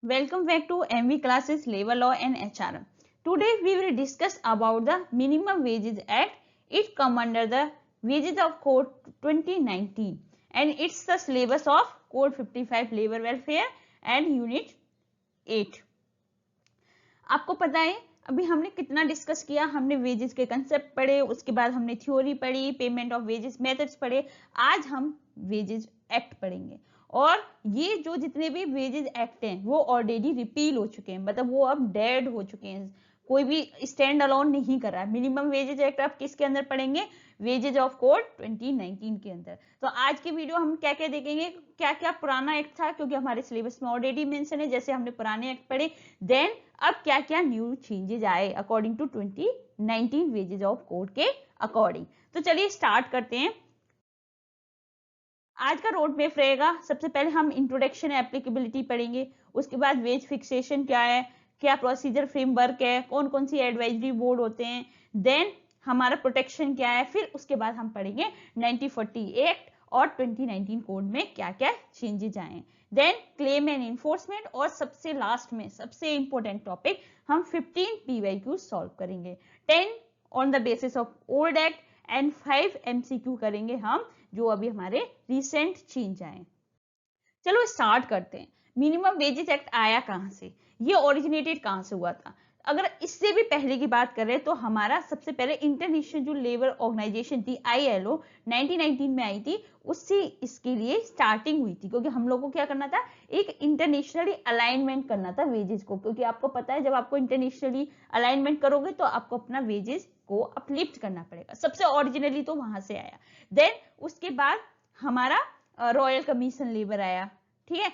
Welcome back to MV Classes Labor Law and HRM. Today we will discuss about the Minimum Wages Act. It come under the Wages of Code 2019 and it's the syllabus of Code 55 Labor Welfare and Unit 8. आपको पता है अभी हमने कितना discuss किया, हमने wages के concept पढ़े, उसके बाद हमने थ्योरी पढ़ी, पेमेंट ऑफ वेजेस मेथड्स पढ़े। आज हम वेजेस एक्ट पढ़ेंगे और ये जो जितने भी वेजेस एक्ट हैं वो ऑलरेडी रिपील हो चुके हैं, मतलब वो अब डेड हो चुके हैं, कोई भी स्टैंड अलोन नहीं कर रहा है। मिनिमम वेजेज एक्ट आप किसके अंदर पढ़ेंगे? वेजेज ऑफ कोड 2019 के अंदर। तो आज की वीडियो हम क्या क्या देखेंगे, क्या क्या पुराना एक्ट था, क्योंकि हमारे सिलेबस में ऑलरेडी मेंशन है, जैसे हमने पुराने एक्ट पढ़े, देन अब क्या क्या न्यू चेंजेज आए according to 2019 wages of code के अकॉर्डिंग। तो चलिए स्टार्ट करते हैं। आज का रोड मैप रहेगा, सबसे पहले हम इंट्रोडक्शन एप्लीकेबिलिटी पढ़ेंगे, उसके बाद वेज फिक्सेशन क्या है, क्या प्रोसीजर फ्रेमवर्क है, कौन कौन सी एडवाइजरी बोर्ड होते हैं, देन हमारा प्रोटेक्शन क्या है, फिर उसके बाद हम पढ़ेंगे 1940 एक्ट और 2019 कोड में क्या क्या चेंजेज आए, देन क्लेम एंड इन्फोर्समेंट, और सबसे लास्ट में सबसे इंपॉर्टेंट टॉपिक हम 15 PYQ सॉल्व करेंगे, 10 on the basis of old act and 5 MCQ करेंगे हम जो अभी हमारे रिसेंट चेंज आए। चलो स्टार्ट करते हैं। मिनिमम वेजेस एक्ट आया कहां से, ये ओरिजिनेटेड कहां से हुआ था? अगर इससे भी पहले की बात करें तो हमारा सबसे पहले इंटरनेशनल जो लेबर ऑर्गेनाइजेशन थी ILO 1919 में आई थी, उससे इसके लिए स्टार्टिंग हुई थी, क्योंकि हम लोग को क्या करना था, एक इंटरनेशनली अलाइनमेंट करना था वेजेस को, क्योंकि आपको पता है जब आपको इंटरनेशनली अलाइनमेंट करोगे तो आपको अपना वेजेस को अपलिफ्ट करना पड़ेगा। सबसे ओरिजिनली तो वहां से आया, देन उसके बाद हमारा रॉयल कमीशन लेबर आया, ठीक है,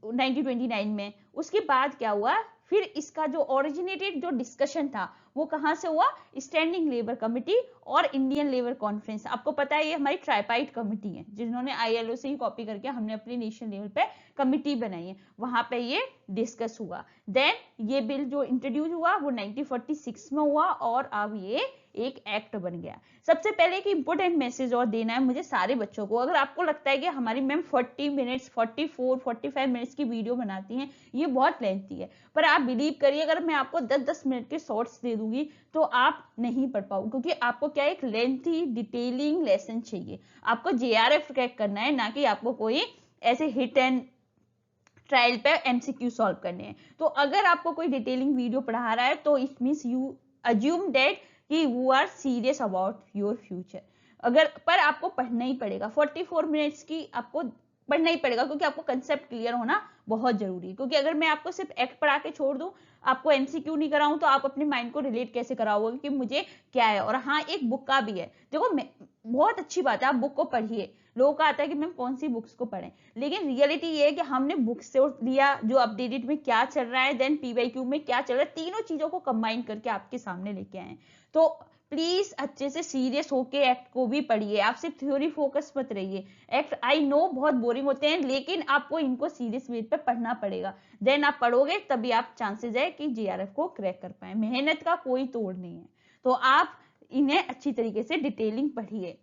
1929 में। उसके बाद क्या हुआ, फिर इसका जो ओरिजिनेटेड जो डिस्कशन था वो कहां से हुआ, स्टैंडिंग लेबर कमिटी और इंडियन लेबर कॉन्फ्रेंस। आपको पता है ये हमारी ट्राइपाइट कमिटी है, जिन्होंने ILO से ही कॉपी करके हमने अपनी नेशनल लेवल पे कमिटी बनाई है, वहां पे ये डिस्कस हुआ। देन ये बिल जो इंट्रोड्यूस हुआ वो 1946 में हुआ और अब ये एक एक्ट बन गया। सबसे पहले एक इंपॉर्टेंट मैसेज और देना है मुझे सारे बच्चों को। अगर आपको लगता है कि हमारी मैम 40 मिनट्स 45 मिनट्स की वीडियो बनाती हैं, ये बहुत लेंथी है, पर आप बिलीव करिए अगर मैं आपको 10-10 मिनट के शॉर्ट्स दे दूंगी तो आप नहीं पढ़ पाओ, क्योंकि आपको क्या एक लेंथी डिटेलिंग लेसन चाहिए। आपको JRF क्रैक करना है, ना कि आपको कोई ऐसे हिट एंड ट्रायल पे MCQ सॉल्व करने हैं। तो अगर आपको कोई डिटेलिंग वीडियो पढ़ा रहा है तो it means you assume that कि you are serious about your future. अगर पर आपको पढ़ना ही पड़ेगा, 44 मिनट्स की आपको पढ़ना ही पड़ेगा, क्योंकि आपको कंसेप्ट क्लियर होना बहुत जरूरी है। क्योंकि अगर मैं आपको सिर्फ एक्ट पढ़ा के छोड़ दूं, आपको MCQ नहीं कराऊं, तो आप अपने माइंड को रिलेट कैसे कराओगे कि मुझे क्या है। और हाँ, एक बुक का भी है, देखो बहुत अच्छी बात है, आप बुक को पढ़िए। लोगों का आता है कि मैम कौन सी बुक्स को पढ़ें, लेकिन रियलिटी ये है कि हमने बुक्स से लिया जो अपडेटेड में क्या चल रहा है, देन PYQ में क्या चल रहा है, तीनों चीजों को कंबाइन करके आपके सामने लेके आए। तो प्लीज अच्छे से सीरियस होके एक्ट को भी पढ़िए, आप सिर्फ थ्योरी फोकस मत रहिए। एक्ट आई नो बहुत बोरिंग होते हैं, लेकिन आपको इनको सीरियस वे पे पढ़ना पड़ेगा। देन आप पढ़ोगे तभी आप चांसेस है कि JRF को क्रैक कर पाए। मेहनत का कोई तोड़ नहीं है, तो आप इन्हें अच्छी तरीके से डिटेलिंग पढ़िए।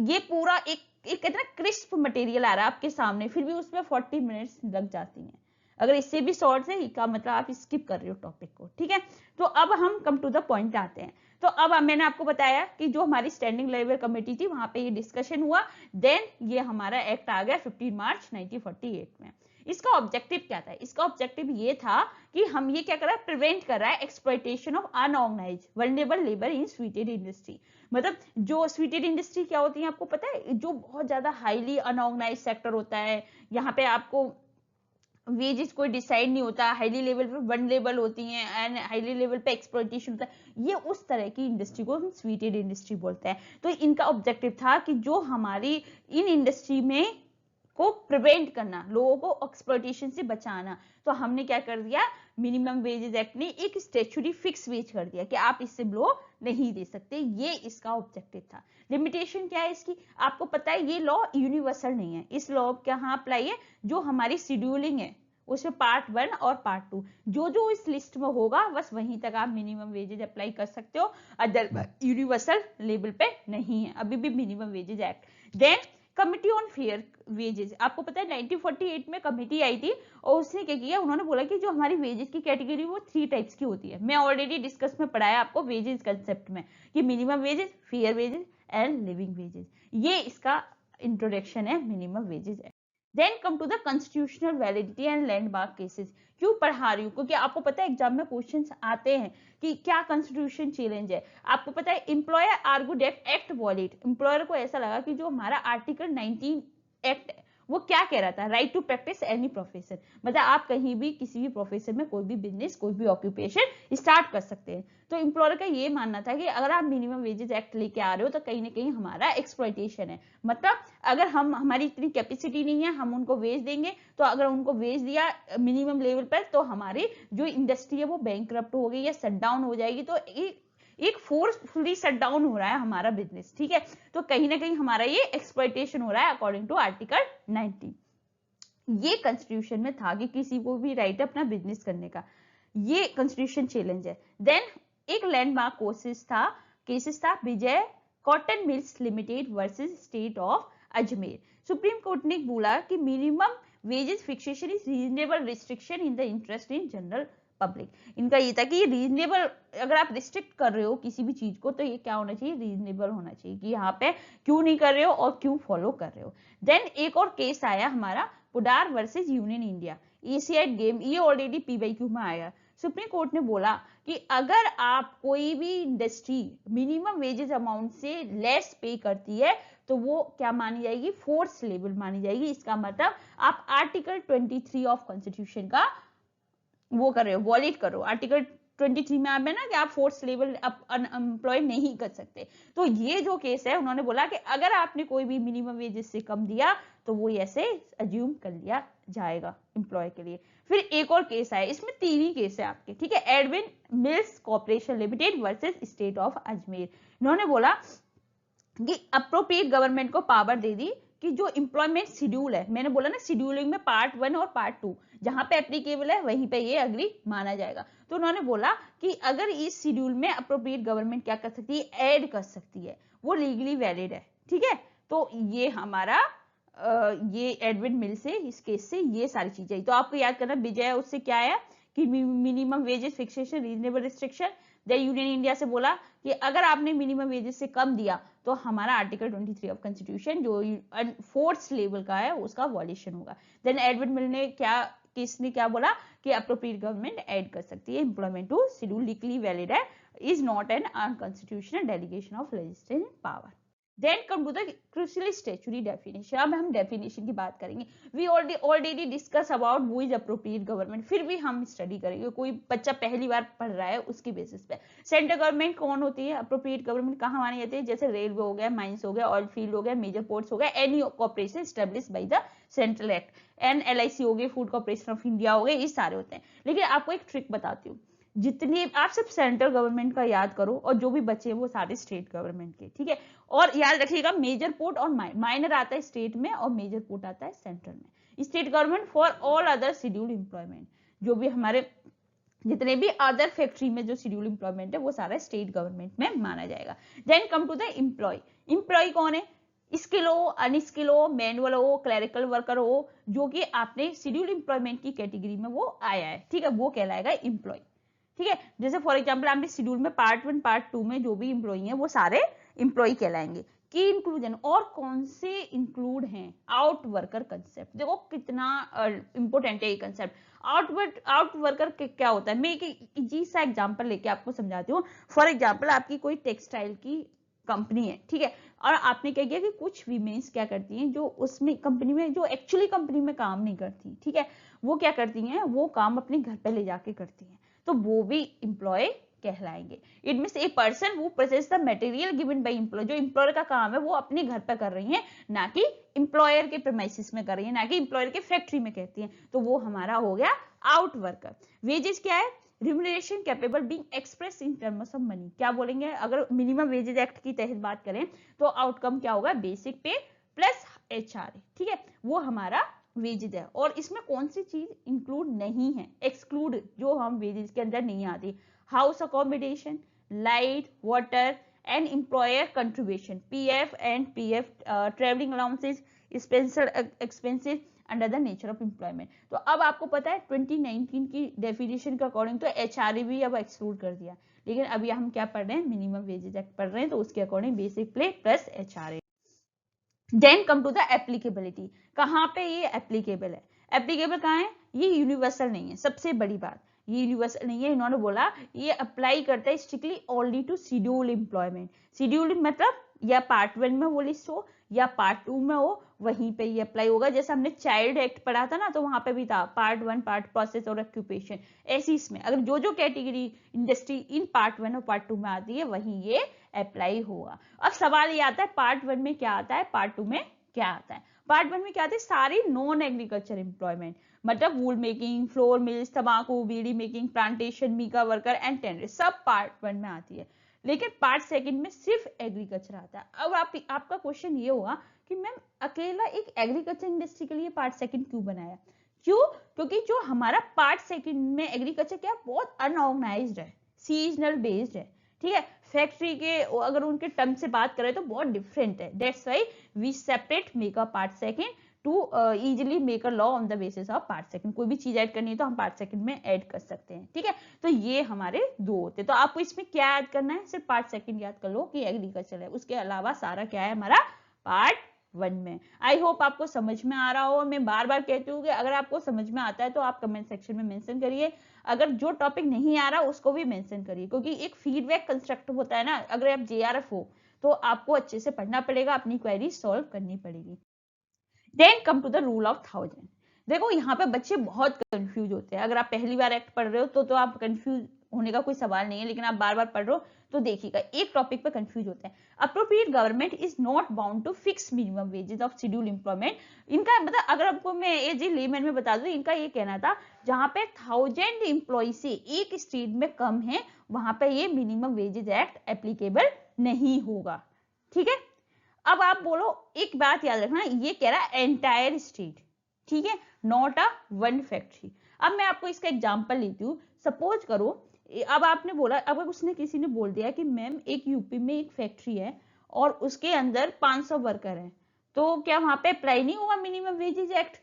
ये पूरा एक इतना क्रिस्प मटेरियल आ रहा है आपके सामने, फिर भी उसमें 40 मिनट्स लग जाती हैं। अगर इससे भी शॉर्ट है का मतलब आप स्किप कर रहे हो टॉपिक को, ठीक है। तो अब हम कम टू द पॉइंट आते हैं। तो अब मैंने आपको बताया कि जो हमारी स्टैंडिंग लेबर कमेटी थी वहां पे ये डिस्कशन हुआ, देन ये हमारा एक्ट आ गया 15 मार्च 1948 में। इसका ऑब्जेक्टिव क्या था? इसका ऑब्जेक्टिव ये था कि हम ये क्या कर रहा है, प्रिवेंट कर रहा है exploitation of unorganised vulnerable labour in sweetened industry. मतलब जो स्वीटेड इंडस्ट्री क्या होती है आपको पता है, जो बहुत ज्यादा हाईली अनऑर्गेनाइज्ड सेक्टर होता है, यहाँ पे आपको वेजेस कोई डिसाइड नहीं होता, हाईली लेवल पे वल्नरेबल होती हैं एंड हाईली लेवल पे एक्सप्लॉयटेशन होता है, ये उस तरह की इंडस्ट्री को हम स्वीटेड इंडस्ट्री बोलते हैं। तो इनका ऑब्जेक्टिव था कि जो हमारी इन इंडस्ट्री में को प्रिवेंट करना, लोगों को एक्सप्लॉयटेशन से बचाना। तो हमने क्या कर दिया, मिनिमम वेजेस एक्ट ने एक स्टैट्यूटरी फिक्स वेज कर दिया कि आप इससे लो नहीं दे सकते, ये इसका ऑब्जेक्टिव था। लिमिटेशन क्या है इसकी, आपको पता है ये लॉ यूनिवर्सल नहीं है। इस लॉ कहाँ अप्लाई है, जो हमारी शेड्यूलिंग है उसमें पार्ट 1 और पार्ट 2 जो जो इस लिस्ट में होगा बस वहीं तक आप मिनिमम वेजेज अप्लाई कर सकते हो, अदर यूनिवर्सल लेवल पे नहीं है अभी भी minimum wages act. Then committee on fair wages, आपको पता है 1948 में कमिटी आई थी और उसने क्या किया, उन्होंने बोला कि जो हमारी वेजेस की कैटेगरी वो 3 टाइप्स की होती है। मैं ऑलरेडी डिस्कस में पढ़ाया आपको वेजेस कंसेप्ट में कि minimum wages, fair wages and living wages, ये इसका इंट्रोडक्शन है मिनिमम वेजेस है। Then come to the constitutional validity and landmark cases. क्यों पढ़ा रही हूँ, क्योंकि आपको पता है एग्जाम में क्वेश्चंस आते हैं कि क्या कॉन्स्टिट्यूशन चैलेंज है। आपको पता है employer argue that act valid, employer को ऐसा लगा कि जो हमारा आर्टिकल 19 एक्ट वो क्या कह रहा था, right to practice any profession, मतलब आप कहीं भी किसी भी प्रोफेशन में कोई भी बिजनेस कोई भी ऑक्यूपेशन स्टार्ट कर सकते हैं। तो एम्प्लॉयर का ये मानना था कि अगर आप मिनिमम वेजेस एक्ट लेके आ रहे हो तो कहीं ना कहीं हमारा एक्सप्लॉइटेशन है, मतलब अगर हमारी इतनी कैपेसिटी नहीं है हम उनको वेज देंगे, तो अगर उनको वेज दिया मिनिमम लेवल पर तो हमारी जो इंडस्ट्री है वो बैंकरप्ट हो गई या शट डाउन हो जाएगी, तो एक फोर्सफुली शट डाउन हो रहा है हमारा बिजनेस, ठीक है। तो कहीं ना कहीं हमारा ये एक्सप्लॉइटेशन हो रहा है अकॉर्डिंग टू आर्टिकल 19। ये कॉन्स्टिट्यूशन में था कि किसी को भी राइट है अपना बिजनेस करने का, ये कॉन्स्टिट्यूशन चैलेंज है। देन एक लैंडमार्क केसेस था Vijay cotton mills limited versus state of Ajmer. Supreme court ने बोला कि minimum wages fixation is reasonable restriction in the interest in general public. इनका ये था कि ये रीजनेबल, अगर आप रिस्ट्रिक्ट कर रहे हो किसी भी चीज को तो ये क्या होना चाहिए, रीजनेबल होना चाहिए कि यहाँ पे क्यों नहीं कर रहे हो और क्यों फॉलो कर रहे हो। देन एक और केस आया हमारा PUDR versus union India Asiad game, ये ऑलरेडी पीवाईक्यू में आया। सुप्रीम कोर्ट ने बोला कि अगर आप कोई भी इंडस्ट्री मिनिमम वेजेस अमाउंट से लेस पे करती है तो वो क्या मानी जाएगी, फोर्स लेवल मानी जाएगी। इसका मतलब आप आर्टिकल 23 ऑफ कॉन्स्टिट्यूशन का वो कर रहे हो, वॉलिड करो। आर्टिकल 23 में आप है ना कि आप फोर्स लेवल अनएम्प्लॉय नहीं कर सकते। तो ये जो केस है उन्होंने बोला कि अगर आपने कोई भी मिनिमम वेजेस से कम दिया तो वो ऐसे अज्यूम कर लिया जाएगा एम्प्लॉय के लिए। फिर एक और केस है, इसमें 3 ही केस है आपके, ठीक है। Edwin mills corporation limited versus state of Ajmer. इन्होंने बोला कि अप्रोप्रिएट गवर्नमेंट को पावर दे दी कि जो एम्प्लॉयमेंट शेड्यूल है, मैंने बोला ना शेड्यूलिंग में पार्ट 1 और पार्ट 2 जहां पे एप्लीकेबल है वहीं पे ये अग्री माना जाएगा। तो उन्होंने बोला कि अगर इस शेड्यूल में अप्रोप्रिएट गवर्नमेंट क्या कर सकती है, ऐड कर सकती है, वो लीगली वैलिड है, ठीक है। तो ये हमारा ये एडविन मिल से इस केस से ये सारी चीजें। तो आपको याद करना विजय उससे क्या है कि minimum wages fixation reasonable restriction. Union India से बोला कि अगर आपने मिनिमम वेजेस से कम दिया तो हमारा आर्टिकल 23 ऑफ कॉन्स्टिट्यूशन जो फोर्स लेवल का है उसका वॉल्यूशन होगा। देन एडविन मिल ने किसने क्या बोला कि अप्रोप्रिएट गवर्नमेंट ऐड कर सकती है employment to schedule, legally valid है, is not an unconstitutional delegation of legislative power. Then come to the crucially statutory definition। अब हम definition की बात करेंगे। We already discuss about who is appropriate government, फिर भी हम स्टडी करेंगे, कोई बच्चा पहली बार पढ़ रहा है उसकी बेसिस पे। सेंट्रल गवर्नमेंट कौन होती है, अप्रोप्रिएट गवर्नमेंट कहाँ मानी जाती है, जैसे रेलवे हो गया, माइंस हो गया, ऑयल फील्ड हो गया, मेजर पोर्ट्स हो गया, any corporation establish by the central act, NLIC हो गई, फूड कॉर्पोरेशन ऑफ इंडिया हो गए, ये सारे होते हैं। लेकिन आपको एक ट्रिक बताती हूँ, जितने आप सिर्फ सेंट्रल गवर्नमेंट का याद करो और जो भी बचे वो सारे स्टेट गवर्नमेंट के, ठीक है। और याद रखिएगा मेजर पोर्ट और माइनर आता है स्टेट में और मेजर पोर्ट आता है सेंट्रल में। State government for all other scheduled employment, जो भी हमारे जितने भी अदर फैक्ट्री में जो शेड्यूल्ड एम्प्लॉयमेंट है वो सारा स्टेट गवर्नमेंट में माना जाएगा। Then come to the employ. Employ कौन है, स्किल हो, अनस्किल हो, मैनुअल हो, क्लरिकल वर्कर हो, जो कि आपने शेड्यूल्ड एम्प्लॉयमेंट की कैटेगरी में वो आया है, ठीक है, वो कहलाएगा एम्प्लॉय, ठीक है। जैसे फॉर एग्जांपल आपने शेड्यूल में पार्ट 1 पार्ट 2 में जो भी एम्प्लॉय हैं वो सारे एम्प्लॉय कहलाएंगे। की इंक्लूजन और कौन से इंक्लूड हैं, आउट वर्कर कंसेप्ट, देखो कितना इंपॉर्टेंट है ये कंसेप्ट। आउट वर्कर क्या होता है, मैं एक इजी सा एग्जांपल लेके आपको समझाती हूँ। फॉर एग्जांपल आपकी कोई टेक्सटाइल की कंपनी है, ठीक है, और आपने क्या किया कि कुछ वीमेंस क्या करती हैं जो उसमें कंपनी में जो एक्चुअली कंपनी में काम नहीं करती, ठीक है, वो क्या करती हैं, वो काम अपने घर पे ले जाके करती हैं, तो वो भी एम्प्लॉय कहलाएंगे। It means a person who process the material given by employ, जो एम्प्लॉयर का काम है वो अपने घर पर कर रही है, ना कि एम्प्लॉयर के प्रीमाइसेस में कर रही है, ना कि एम्प्लॉयर के फैक्ट्री में कहती है, तो वो हमारा हो गया आउट वर्कर। वेजेस क्या है, remuneration capable being express in terms of money. क्या बोलेंगे, अगर मिनिमम वेजेस एक्ट की तहत बात करें तो आउटकम क्या होगा, बेसिक पे प्लस HRA, ठीक है, वो हमारा वेजेस है। और इसमें कौन सी चीज इंक्लूड नहीं है, एक्सक्लूड, जो हम वेजेस के अंदर नहीं आती, house accommodation, light, water, and employer contribution, PF and PF, travelling allowances, Spencer expenses under the nature of employment. तो अब आपको पता है 2019 की डेफिनेशन के अकॉर्डिंग तो एचआरए भी अब एक्सक्लूड कर दिया, लेकिन अभी हम क्या पढ़ रहे हैं, मिनिमम वेजेस एक्ट पढ़ रहे हैं, तो उसके according basic pay plus HRA. Then come to the applicability, कहाँ पे ये एप्लीकेबल है, एप्लीकेबल कहाँ है, ये यूनिवर्सल नहीं है, सबसे बड़ी बात ये यूनिवर्सल नहीं है। इन्होंने बोला ये अप्लाई करता है strictly only to schedule employment, schedule मतलब या पार्ट 1 में वो लिस्ट हो या पार्ट 2 में हो, वहीं पे ये अप्लाई होगा। जैसे हमने चाइल्ड एक्ट पढ़ा था ना, तो वहां पे भी था पार्ट 1 पार्ट प्रोसेस और ऑक्यूपेशन, ऐसी इसमें अगर जो जो कैटेगरी इंडस्ट्री इन पार्ट 1 और पार्ट 2 में आती है वहीं ये अप्लाई होगा। अब सवाल ये आता है पार्ट 1 में क्या आता है, पार्ट 2 में क्या आता है। पार्ट 1 में क्या आता है, सारी नॉन एग्रीकल्चर एम्प्लॉयमेंट, मतलब वूल मेकिंग, फ्लोर मिल्स, तंबाकू, bidi making, plantation, mica worker and tender, सब पार्ट 1 में आती है। लेकिन पार्ट 2 में सिर्फ एग्रीकल्चर आता है। अब आपका क्वेश्चन ये होगा कि मैम अकेला एक एग्रीकल्चर इंडस्ट्री के लिए पार्ट 2 क्यों बनाया, क्यों, क्योंकि जो हमारा पार्ट 2 में एग्रीकल्चर क्या बहुत अनऑर्गेनाइज्ड है, सीजनल बेस्ड है, ठीक है। फैक्ट्री के अगर उनके टर्म से बात करें तो बहुत डिफरेंट है, that's why we separate make a part 2 to easily make a law on the basis of part 2। कोई भी चीज ऐड करनी है तो हम पार्ट 2 में ऐड कर सकते हैं, ठीक है। तो ये हमारे दो होते हैं, तो आपको इसमें क्या ऐड करना है, सिर्फ पार्ट 2 याद कर लो कि एग्रीकल्चर है, उसके अलावा सारा क्या है हमारा पार्ट 1 में। आई होप आपको समझ में आ रहा हो। मैं बार बार कहती हूँ कि अगर आपको समझ में आता है तो आप कमेंट सेक्शन में मेंशन करिए, अगर जो टॉपिक नहीं आ रहा उसको भी मेंशन करिए, क्योंकि एक फीडबैक कंस्ट्रक्टिव होता है ना। अगर आप जेआरएफ हो तो आपको अच्छे से पढ़ना पड़ेगा, अपनी क्वेरी सॉल्व करनी पड़ेगी। Then come to the rule of 1000। देखो यहाँ पे बच्चे बहुत कंफ्यूज होते हैं, अगर आप पहली बार एक्ट पढ़ रहे हो तो आप कंफ्यूज होने का कोई सवाल नहीं है, लेकिन आप बार बार पढ़ रहे हो तो देखिएगा एक टॉपिक पे कंफ्यूज होते हैं। Appropriate government is not bound to fix minimum wages of schedule employment. इनका मतलब अगर आपको मैं ये जी लेमन में बता दूं, इनका ये कहना था जहां पे 1000 एम्प्लॉय से एक स्टेट में कम है वहां पे ये मिनिमम वेजेस एक्ट एप्लीकेबल नहीं होगा, ठीक है। अब आप बोलो, एक बात याद रखना, ये कह रहा है एंटायर स्टेट, ठीक है, नॉट अ वन फैक्ट्री। अब मैं आपको इसका एग्जांपल लेती हूँ। सपोज करो अब आपने बोला, अब उसने किसी ने बोल दिया कि मैम एक यूपी में एक फैक्ट्री है और उसके अंदर 500 वर्कर हैं, तो क्या वहां पे अप्लाई नहीं होगा मिनिमम वेजेस एक्ट,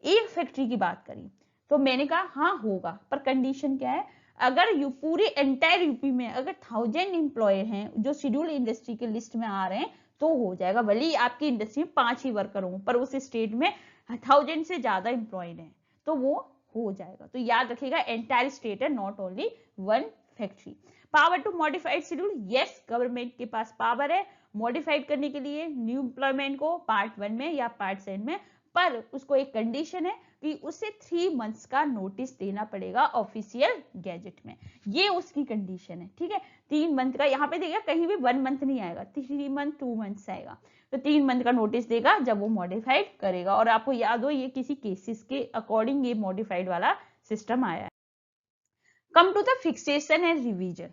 एक फैक्ट्री की बात करी। तो मैंने कहा हाँ होगा, पर कंडीशन क्या है, अगर पूरे एंटायर यूपी में अगर 1000 एम्प्लॉय हैं जो शेड्यूल इंडस्ट्री के लिस्ट में आ रहे हैं तो हो जाएगा, भले ही आपकी इंडस्ट्री में 5 ही वर्कर हों पर उस स्टेट में 1000 से ज्यादा एम्प्लॉयड हैं तो वो हो जाएगा। तो याद रखिएगा एंटायर स्टेट है, not only one factory. Power to modified schedule, yes government के पास पावर है मॉडिफाइड करने के लिए न्यू एम्प्लॉयमेंट को पार्ट 1 में या पार्ट 7 में, पर उसको एक कंडीशन है कि उसे 3 मंथ्स का नोटिस देना पड़ेगा ऑफिशियल गैजेट में, ये उसकी कंडीशन है, ठीक है। 3 मंथ का, यहाँ पे देखिए कहीं भी 1 मंथ नहीं आएगा, 3 मंथ 2 मंथ्स आएगा, तो 3 मंथ का नोटिस देगा जब वो मॉडिफाइड करेगा। और आपको याद हो ये किसी केसेस के अकॉर्डिंग ये मॉडिफाइड वाला सिस्टम आया है। Come to the fixation and revision.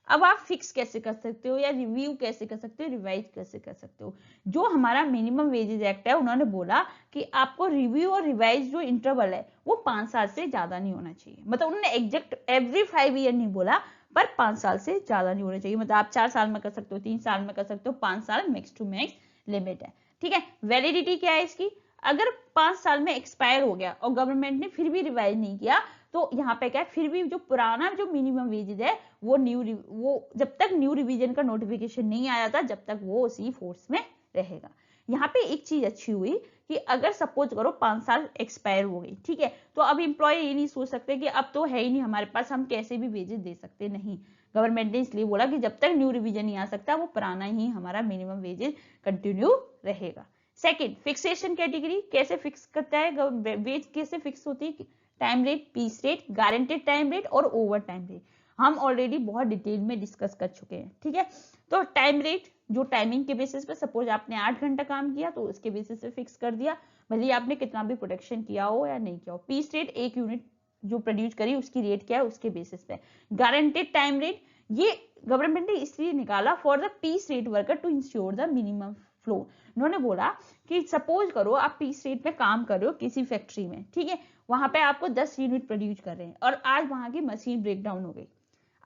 अब आप फिक्स कैसे कर सकते हो या रिव्यू कैसे कर सकते हो, रिवाइज कैसे कर सकते हो। जो हमारा मिनिमम वेजेस एक्ट है उन्होंने बोला कि आपको रिव्यू और रिवाइज जो इंटरवल है वो 5 साल से ज्यादा नहीं होना चाहिए, मतलब उन्होंने एग्जैक्ट एवरी 5 ईयर नहीं बोला, पर 5 साल से ज्यादा नहीं होना चाहिए। मतलब आप 4 साल में कर सकते हो, 3 साल में कर सकते हो, 5 साल मैक्स टू मैक्स लिमिट है, ठीक है। वैलिडिटी क्या है इसकी, अगर 5 साल में एक्सपायर हो गया और गवर्नमेंट ने फिर भी रिवाइज नहीं किया तो यहाँ पे क्या है, फिर भी जो पुराना जो मिनिमम वेजेस है वो जब तक न्यू रिवीजन का नोटिफिकेशन नहीं आया था जब तक वो उसी फोर्स में रहेगा। यहाँ पे एक चीज अच्छी हुई कि अगर सपोज करो 5 साल एक्सपायर हो गई, ठीक है, तो अब एम्प्लॉय ये नहीं सोच सकते कि अब तो है ही नहीं हमारे पास, हम कैसे भी वेजेस दे सकते, नहीं। गवर्नमेंट ने इसलिए बोला कि जब तक न्यू रिवीजन नहीं आ सकता वो पुराना ही हमारा मिनिमम वेजेस कंटिन्यू रहेगा। सेकेंड, फिक्सेशन कैटेगरी कैसे फिक्स करता है, वेज कैसे फिक्स होती है, time rate, piece rate, guaranteed time rate और ओवर टाइम रेट, हम ऑलरेडी बहुत डिटेल में डिस्कस कर चुके हैं, ठीक है। तो टाइम रेट जो टाइमिंग के बेसिस पे, सपोज आपने 8 घंटा काम किया तो उसके बेसिस पे फिक्स कर दिया, भले आपने कितना भी प्रोडक्शन किया हो या नहीं किया हो। पीस रेट एक यूनिट जो प्रोड्यूस करी उसकी रेट क्या है उसके बेसिस पे। गारंटेड टाइम रेट ये गवर्नमेंट ने इसलिए निकाला for the piece rate worker to ensure the minimum floor. उन्होंने बोला कि सपोज करो आप पीस रेट में काम कर रहे हो किसी फैक्ट्री में, ठीक है, वहां पे आपको 10 यूनिट प्रोड्यूस कर रहे हैं और आज वहां की मशीन ब्रेकडाउन हो गई,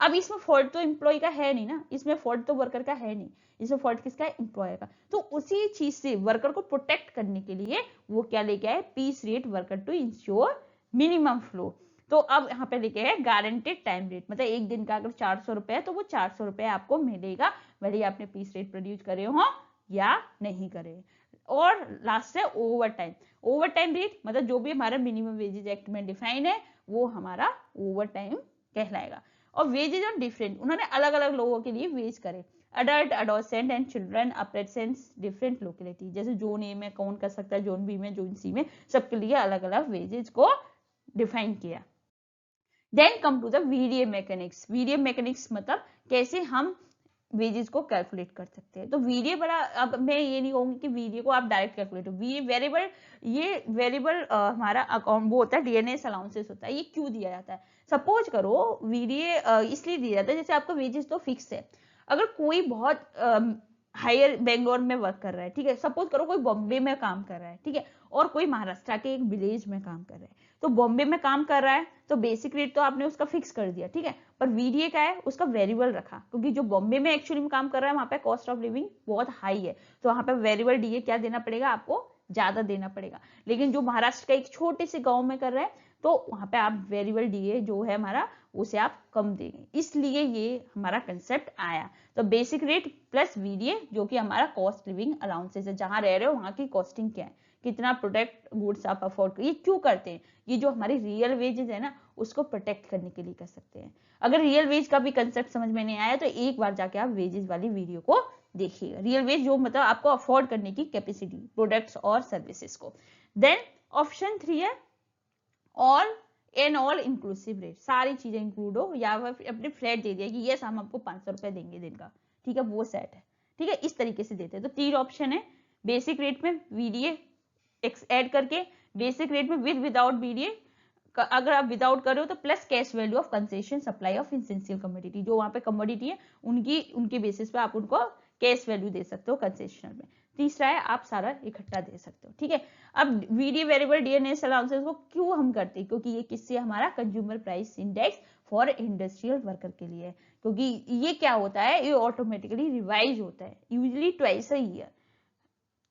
अब इसमें फॉल्ट तो एम्प्लॉय का है नहीं ना, इसमें फॉल्ट तो वर्कर का है नहीं, इसमें फॉल्ट किसका है, एम्प्लॉयर का। तो उसी चीज से वर्कर को प्रोटेक्ट करने के लिए वो क्या लेके आए, piece rate worker to ensure minimum floor. तो अब यहाँ पे लिखे है गारंटेड टाइम रेट, मतलब एक दिन का अगर 400 रुपए है तो वो 400 रुपए आपको मिलेगा, भले आपने पीस रेट प्रोड्यूस करे हो या नहीं करे। और लास्ट है over time. Over time rate मतलब जो भी हमारा मिनिमम वेजेज एक्ट में डिफाइन है वो हमारा ओवर टाइम कहलाएगा। और वेजेज ऑन डिफरेंट, उन्होंने अलग अलग लोगों के लिए वेज करे, adult, adolescent and children apprentices different locality, जैसे जोन ए में कौन कर सकता है, जोन बी में, जोन सी में, सबके लिए अलग अलग वेजेज को डिफाइन किया। Then come to the VDA mechanics. VDA mechanics मतलब कैसे हम वेजेस को कैलकुलेट कर सकते हैं। तो वीडीए बड़ा, अब मैं ये नहीं कहूंगी कि वीडीए को आप डायरेक्ट कैलकुलेट हो, वेरिएबल, ये वेरिएबल हमारा अकाउंट वो होता है, डीएनएस अलाउंसेस होता है। ये क्यों दिया जाता है, सपोज करो वीडीए इसलिए दिया जाता है, जैसे आपका वेजेस तो फिक्स है, अगर कोई बहुत हायर बेंगलोर में वर्क कर रहा है, ठीक है, सपोज करो कोई बॉम्बे में काम कर रहा है, ठीक है, और कोई महाराष्ट्र के एक विलेज में काम कर रहा है, तो बॉम्बे में काम कर रहा है तो बेसिक रेट तो आपने उसका फिक्स कर दिया, ठीक है, पर वीडीए का है उसका वेरिएबल रखा, क्योंकि जो बॉम्बे में एक्चुअली में काम कर रहा है वहां पे कॉस्ट ऑफ लिविंग बहुत हाई है, तो वहां पे वेरिएबल डीए क्या देना पड़ेगा, आपको ज्यादा देना पड़ेगा। लेकिन जो महाराष्ट्र का एक छोटे से गांव में कर रहा है तो वहां पे आप वेरिएबल डीए जो है हमारा उसे आप कम देंगे, इसलिए ये हमारा कंसेप्ट आया। तो बेसिक रेट प्लस वीडीए जो कि हमारा कॉस्ट लिविंग अलाउंसेस है, जहां रह रहे हो वहां की कॉस्टिंग क्या है, कितना प्रोडक्ट गुड्स आप अफोर्ड कर, ये क्यों करते हैं, ये जो हमारी रियल वेजेस है ना उसको प्रोटेक्ट करने के लिए कर सकते हैं। अगर रियल वेज का भी कंसेप्ट समझ में नहीं आया तो एक बार जाके आप वेजेस वाली वीडियो को देखिएगा, रियल वेज जो मतलब आपको अफोर्ड करने की कैपेसिटी प्रोडक्ट्स और सर्विसेज को। देन ऑप्शन 3 है all in all inclusive rate, सारी चीजें इंक्लूड हो, या अपने फ्लैट दे दिया कि यस हम आपको 500 रुपए देंगे दिन का, ठीक है, वो सेट है, ठीक है, इस तरीके से देते हैं। तो 3 ऑप्शन है, बेसिक रेट में वीडीए ऐड करके, बेसिक रेट में विद विदाउट बीडीए, अगर आप विदाउट कर रहे हो तो plus cash value of concession supply of essential commodity, जो वहां पे कमोडिटी है उनके बेसिस पे आप उनको कैश वैल्यू दे सकते हो कंसेशनल में। तीसरा है आप सारा इकट्ठा दे सकते हो, ठीक है। अब वीडी वेरिएबल डीएनएस अलाउंसेस को क्यों हम करते हैं, क्योंकि ये किससे, हमारा consumer price index for industrial worker के लिए है, क्योंकि ये क्या होता है, ये ऑटोमेटिकली रिवाइज होता है usually twice a year,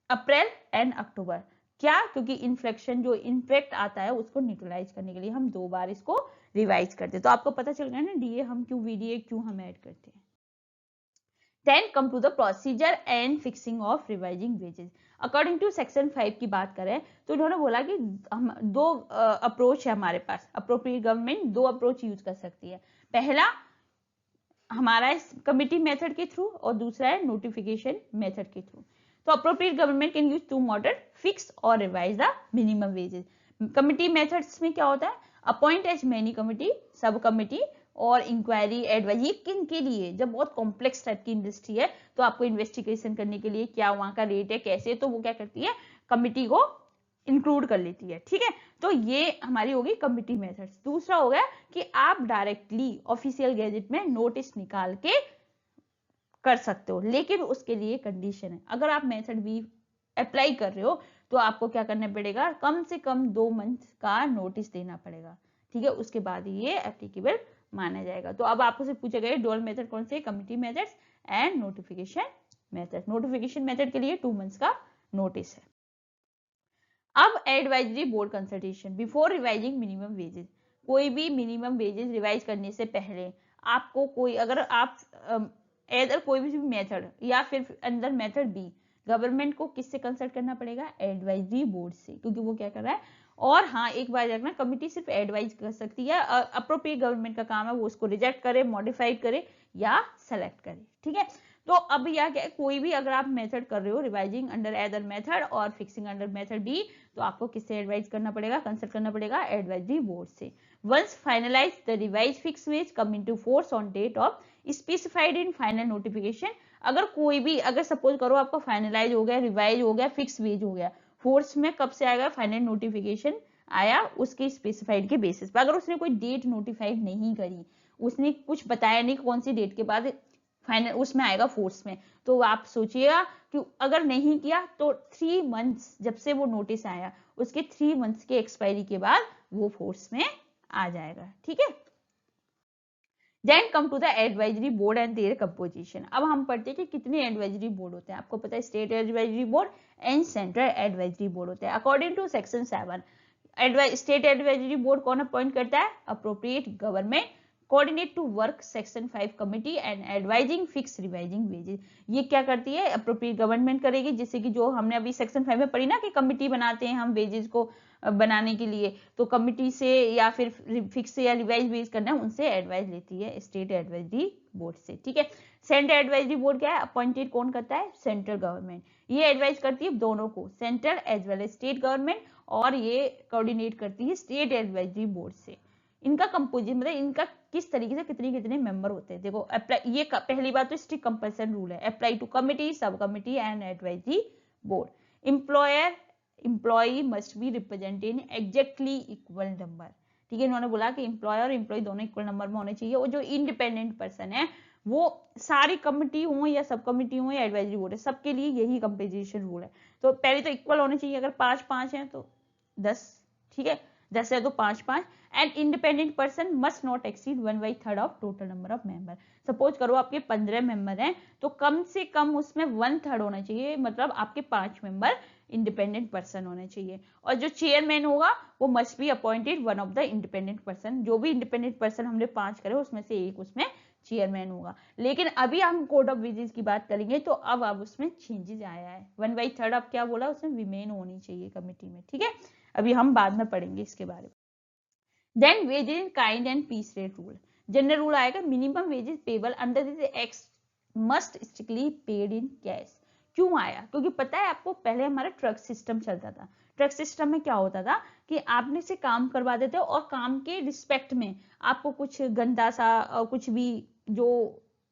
April and October. क्या, क्योंकि इन्फ्लेक्शन जो इम्पैक्ट आता है उसको न्यूट्रलाइज करने के लिए हम 2 बार इसको रिवाइज करते हैं। तो आपको पता चल गया ना डीए हम क्यों, वीडीए क्यों हम ऐड करते हैं। Then come to the procedure and fixing of revising wages. According to section 5 की बात करें तो उन्होंने बोला कि हम 2 अप्रोच है हमारे पास, अप्रोप्रिएट गवर्नमेंट 2 अप्रोच यूज कर सकती है। पहला हमारा कमिटी मेथड के थ्रू और दूसरा है नोटिफिकेशन मेथड के थ्रू। तो appropriate government can use 2 method, fix और revise the minimum wages. Committee methods में क्या होता है, appoint as many committee, sub committee और इंक्वायरी एडवाइज, ये किन के लिए, जब बहुत कॉम्प्लेक्स टाइप की इंडस्ट्री है तो आपको इन्वेस्टिगेशन करने के लिए क्या वहां का रेट है कैसे, तो वो क्या करती है, कमिटी को इंक्लूड कर लेती है, ठीक है। तो ये हमारी होगी कमिटी मेथड्स। दूसरा हो गया कि आप डायरेक्टली ऑफिशियल गैजेट में नोटिस निकाल के कर सकते हो, लेकिन उसके लिए कंडीशन है, अगर आप मेथड बी अप्लाई कर रहे हो तो आपको क्या करना पड़ेगा, कम से कम 2 मंथ का नोटिस देना पड़ेगा, ठीक है, उसके बाद ये एप्लीकेबल माना जाएगा। तो अब आपको से पूछा गया डुअल मेथड कौन से, committee methods and notification method. Notification method के लिए 2 मंथ्स का नोटिस है। अब advisory board consultation before revising minimum wages. कोई भी मिनिमम वेजेस रिवाइज करने से पहले आपको कोई, अगर आप इधर कोई भी मेथड या फिर अंदर मेथड बी, गवर्नमेंट को किससे कंसल्ट करना पड़ेगा, एडवाइजरी बोर्ड से, क्योंकि वो क्या कर रहा है। और हाँ एक बात रखना, कमिटी सिर्फ एडवाइज कर सकती है, अप्रोप्रिएट गवर्नमेंट का काम है वो उसको रिजेक्ट करे, मॉडिफाई करे या सेलेक्ट करे, ठीक है। तो अब यह क्या है, कोई भी अगर आप मेथड कर रहे हो रिवाइजिंग अंडर एदर मेथड और फिक्सिंग अंडर मेथड बी, तो आपको किससे एडवाइज करना पड़ेगा, कंसल्ट करना पड़ेगा एडवाइजरी बोर्ड से। Once finalise the revise fix wage come into force on date of specified in final notification. अगर कोई भी, अगर सपोज करो आपका फाइनलाइज हो गया, रिवाइज हो गया, फिक्स वेज हो गया, फोर्स में कब से आएगा, फाइनल नोटिफिकेशन आया उसके स्पेसिफाइड के बेसिस पर। अगर उसने कोई डेट नोटिफाइड नहीं करी, उसने कुछ बताया नहीं कौन सी डेट के बाद फाइनल उसमें आएगा फोर्स में, तो आप सोचिएगा कि अगर नहीं किया तो 3 मंथ्स, जब से वो नोटिस आया उसके 3 मंथ्स के एक्सपायरी के बाद वो फोर्स में आ जाएगा, ठीक है। Then come to the advisory board and their composition. अब हम पढ़ते हैं कि कितने एडवाइजरी बोर्ड होते हैं। आपको पता है state advisory board and central advisory board होते हैं। According to section 7 state advisory board कौन अपॉइंट करता है? Appropriate government coordinate to work section 5 committee and advising fix revising wages. ये क्या करती है? अप्रोप्रिएट गवर्नमेंट करेगी, जैसे कि जो हमने अभी सेक्शन 5 में पढ़ी ना कि कमिटी बनाते हैं हम वेजेस को बनाने के लिए, तो कमिटी से या फिर फिक्स या रिवाइज वेज करना है उनसे एडवाइस लेती है स्टेट एडवाइजरी बोर्ड से। ठीक है। सेंट्रल एडवाइजरी बोर्ड क्या है? अपॉइंटेड कौन करता है? Central government. ये एडवाइस करती है दोनों को, central as well as state government, और ये कोऑर्डिनेट करती है स्टेट एडवाइजरी बोर्ड से। इनका कंपोजिशन मतलब इनका किस तरीके से कितने कितने मेंबर होते हैं। देखो अप्लाई, ये पहली बात तो स्ट्रिक्ट कंपल्सन रूल है, apply to committee, sub committee and advisory board. Employer employee must be represented in exactly equal number. ठीक है, इन्होंने बोला कि एम्प्लॉयर और एम्प्लॉय दोनों इक्वल नंबर में होने चाहिए, और जो इंडिपेंडेंट पर्सन है वो सारी कमिटी हो या सब कमिटी हो या एडवाइजरी बोर्ड है, सबके लिए यही कंपोजिशन रूल है। तो पहले तो इक्वल होने चाहिए, अगर 5-5 है तो 10, ठीक है, 10 है तो 5-5। And independent person must not exceed 1/3 of total number of member. Suppose करो आपके 15 मेंबर हैं, तो कम से कम उसमें 1/3 होना चाहिए, मतलब आपके 5 मेंबर इंडिपेंडेंट पर्सन होने चाहिए। और जो चेयरमैन होगा वो must be appointed one of the independent person. जो भी इंडिपेंडेंट पर्सन हमने 5 करे उसमें से एक उसमें चेयरमैन होगा। लेकिन अभी हम कोड ऑफ वेजेस की बात करेंगे, तो अब उसमें चेंजेस आया है। 1/3 अब क्या बोला उसमें? विमेन होनी चाहिए कमिटी में। ठीक है, अभी हम बाद में पढ़ेंगे इसके बारे में। Then wages in kind and piece rate rule. General rule आएगा, minimum wages payable under this act must strictly paid in cash. क्यों आया? क्योंकि पता है आपको, पहले हमारा ट्रक सिस्टम चलता था। ट्रक सिस्टम में क्या होता था कि आपने से काम करवा देते और काम के रिस्पेक्ट में आपको कुछ गंदा सा कुछ भी जो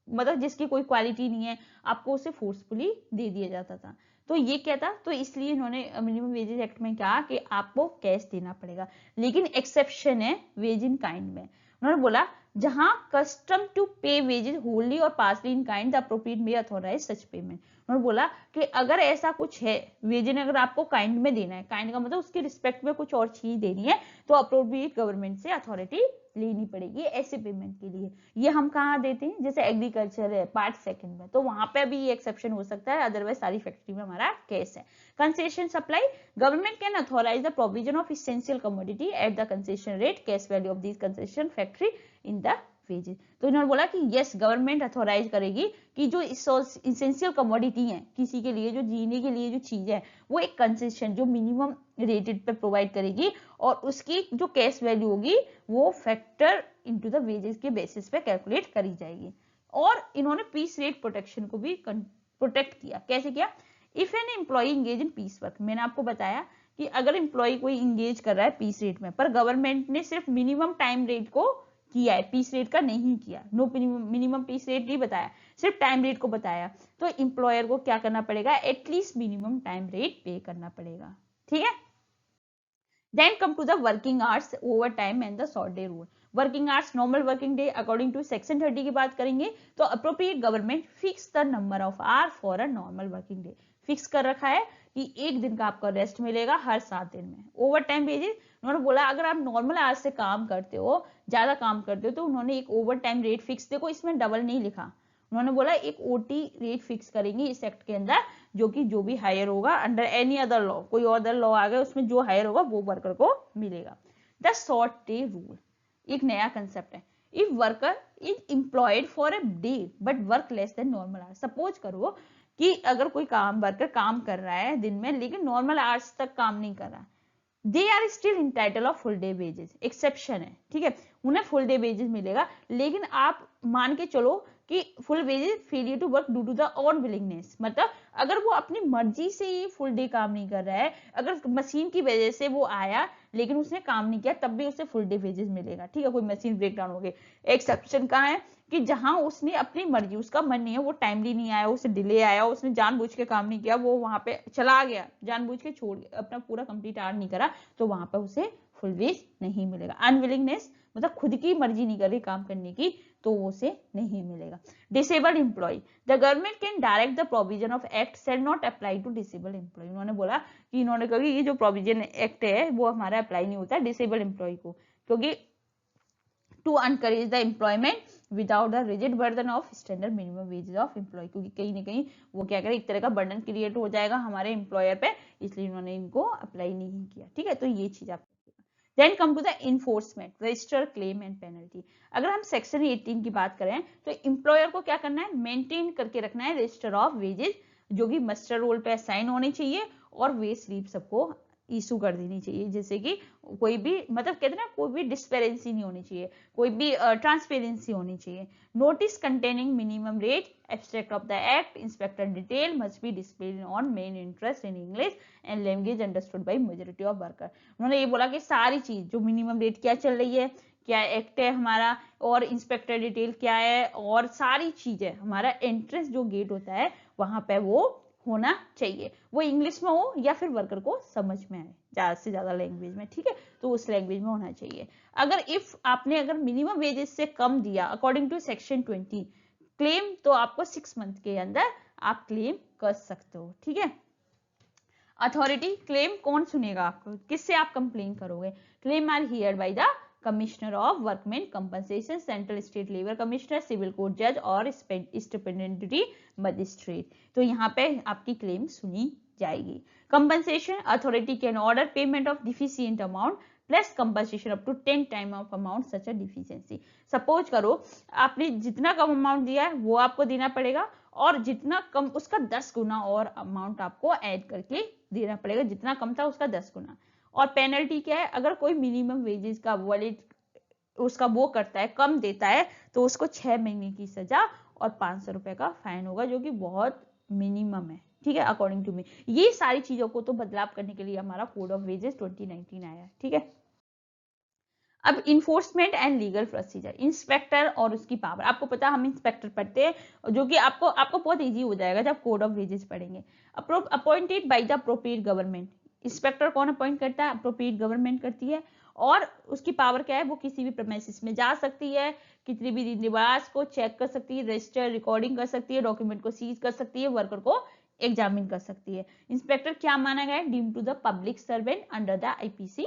मतलब जिसकी कोई क्वालिटी नहीं है, आपको उसे फोर्सफुली दे दिया जाता था। तो ये क्या था? तो इसलिए इन्होंने मिनिमम वेजेस एक्ट में कहा कि आपको कैश देना पड़ेगा। लेकिन एक्सेप्शन है वेज इन काइंड में। उन्होंने बोला जहां custom to pay wages wholly और partly in kind the appropriate may authorise such payment. उन्होंने बोला कि अगर ऐसा कुछ है, वेजेस अगर आपको काइंड में देना है, काइंड का मतलब उसके रिस्पेक्ट में कुछ और चीज देनी है, तो अप्रोप्रिएट गवर्नमेंट से अथॉरिटी लेनी पड़ेगी ऐसे पेमेंट के लिए। ये हम कहाँ देते हैं? जैसे एग्रीकल्चर है पार्ट 2 में, तो वहां पे भी ये एक्सेप्शन हो सकता है, अदरवाइज सारी फैक्ट्री में हमारा केस है। Concession supply, government can authorise the provision of essential commodity at the concession rate cash value of this concession factory in the wages. तो इन्होंने बोला कि यस, गवर्नमेंट अथॉराइज करेगी कि जो इसेंशियल कमोडिटी है, किसी के लिए जो जीने के लिए जो चीज है, वो एक कंसेशन जो मिनिमम रेटेड पे प्रोवाइड करेगी, और उसकी जो कैश वैल्यू होगी वो फैक्टर इनटू द वेजेस के बेसिस पे कैलकुलेट करी जाएगी। और इन्होंने पीस रेट प्रोटेक्शन को भी प्रोटेक्ट किया। कैसे किया? If an employ engage in piece work, मैंने आपको बताया कि अगर एम्प्लॉय कोई इंगेज कर रहा है पीस रेट में, पर गवर्नमेंट ने सिर्फ मिनिमम टाइम रेट को किया है, पीस रेट का नहीं किया, नो मिनिमम पीस रेट नहीं बताया, सिर्फ टाइम रेट को बताया, तो एम्प्लॉयर को क्या करना पड़ेगा? एटलीस्ट मिनिमम टाइम रेट पे करना पड़ेगा। ठीक है। Then come to the working hours, overtime and the short day rule. Working hours, normal working day according to section 30 की बात करेंगे, तो appropriate government fix the number of hour for a normal working day. Fix कर रखा है कि एक दिन का आपका रेस्ट मिलेगा हर 7 दिन में। ओवर टाइम वेजेस, उन्होंने बोला अगर आप नॉर्मल आवर्स से काम करते हो, ज्यादा काम करते हो, तो उन्होंने एक ओवर टाइम रेट फिक्स, देखो इसमें डबल नहीं लिखा, उन्होंने बोला एक ओटी रेट फिक्स करेंगे इस एक्ट के अंदर, जो कि जो भी हायर होगा अंडर एनी अदर लॉ, कोई अदर लॉ आ गया उसमें जो हायर होगा वो वर्कर को मिलेगा। द शॉर्ट डे रूल एक नया कंसेप्ट है। If worker is employed for a day but work less than normal hours, suppose करो कि अगर कोई वर्कर काम कर रहा है दिन में लेकिन नॉर्मल आवर्स तक काम नहीं कर रहा, they are still entitle of full day wages. Exception है, ठीक है, उन्हें फुल डे वेजेस मिलेगा, लेकिन आप मान के चलो कि full wages failure to work due to the unwillingness, मतलब अगर वो अपनी मर्जी से ही फुल डे काम नहीं कर रहा है, अगर मशीन की वजह से वो आया लेकिन उसने काम नहीं किया, तब भी उसे फुल डे वेजेस मिलेगा। ठीक है, कोई मशीन ब्रेक डाउन हो गई। एक्सेप्शन कहाँ है कि जहां उसने अपनी मर्जी, उसका मन नहीं है, वो टाइमली नहीं आया, उसे डिले आया, उसने जानबूझ के काम नहीं किया, वो वहां पे चला गया, जानबूझ के छोड़ अपना पूरा कंप्लीट आवर नहीं करा, तो वहां पर उसे फुल वेज नहीं मिलेगा। अनविलिंगनेस मतलब खुद की मर्जी नहीं कर रही काम करने की, तो उसे नहीं मिलेगा। Disabled employ, the government can direct the provision of act shall not apply to disabled employ. उन्होंने बोला कि इन्होंने कहा ये जो प्रोविजन एक्ट है वो हमारा अप्लाई नहीं होता डिसेबल्ड एम्प्लॉय को, क्योंकि to encourage the employment without the rigid burden of standard minimum wages of employ, क्योंकि कहीं ना कहीं वो क्या करें, एक तरह का बर्डन क्रिएट हो जाएगा हमारे एम्प्लॉयर पे, इसलिए उन्होंने इनको अप्लाई नहीं किया। ठीक है, तो ये चीज आप then come to the enforcement, register, claim and penalty. अगर हम सेक्शन 18 की बात करें तो एम्प्लॉयर को क्या करना है, मेंटेन करके रखना है रजिस्टर ऑफ वेजेस, जो कि मस्टर रोल पे असाइन होने चाहिए और वेज स्लिप सबको इशू कर देनी चाहिए, जैसे कि कोई भी मतलब कहते हैं ना, कोई भी डिस्पेरेंसी नहीं होनी चाहिए, कोई भी ट्रांसपेरेंसी होनी चाहिए। Notice containing minimum rate, abstract of the act, inspector detail must be displayed on main interest in English and language understood by majority of worker. उन्होंने ये बोला कि सारी चीज जो मिनिमम रेट क्या चल रही है, क्या एक्ट है हमारा, और इंस्पेक्टर डिटेल क्या है, और सारी चीजें हमारा एंट्रेंस जो गेट होता है वहां पे वो होना चाहिए, वो इंग्लिश में हो या फिर वर्कर को समझ में आए ज्यादा से ज्यादा लैंग्वेज में। ठीक है, तो उस लैंग्वेज में होना चाहिए। अगर इफ आपने अगर मिनिमम वेजेस से कम दिया अकॉर्डिंग टू सेक्शन 20 क्लेम, तो आपको 6 मंथ के अंदर आप क्लेम कर सकते हो। ठीक है, अथॉरिटी, क्लेम कौन सुनेगा आपको, किससे आप कंप्लेन करोगे, claim are heard by the commissioner of workmen compensation, central state labour commissioner, civil court जज और स्टिपेंडरी मजिस्ट्रेट। तो यहाँ पे आपकी क्लेम सुनी जाएगी। Compensation, authority can order payment of deficient amount plus compensation up to 10 time of amount such a deficiency. Suppose करो आपने जितना कम अमाउंट दिया है वो आपको देना पड़ेगा, और जितना कम उसका 10 गुना और अमाउंट आपको ऐड करके देना पड़ेगा, जितना कम था उसका 10 गुना। और पेनल्टी क्या है, अगर कोई मिनिमम वेजेस का वॉलेट उसका वो करता है, कम देता है, तो उसको 6 महीने की सजा और 500 रुपए का फाइन होगा, जो कि बहुत मिनिमम है। ठीक है, अकॉर्डिंग टू मी। ये सारी चीजों को तो बदलाव करने के लिए हमारा कोड ऑफ वेजेस 2019 आया। ठीक है, अब enforcement and legal procedure, inspector और उसकी पावर। आपको पता है हम इंस्पेक्टर पढ़ते हैं, जो कि आपको बहुत इजी हो जाएगा जब कोड ऑफ वेजेस पढ़ेंगे। Appointed by the appropriate government, inspector कौन अपॉइंट करता है, अप्रोप्रिएट गवर्नमेंट करती है। और उसकी पावर क्या है, वो किसी भी प्रेमाइसिस में जा सकती है, कितनी भी निवास को चेक कर सकती है, रजिस्टर रिकॉर्डिंग कर सकती है, डॉक्यूमेंट को सीज कर सकती है, वर्कर को एग्जामिन कर सकती है। इंस्पेक्टर क्या माना गया है, deem to the public servant under the IPC.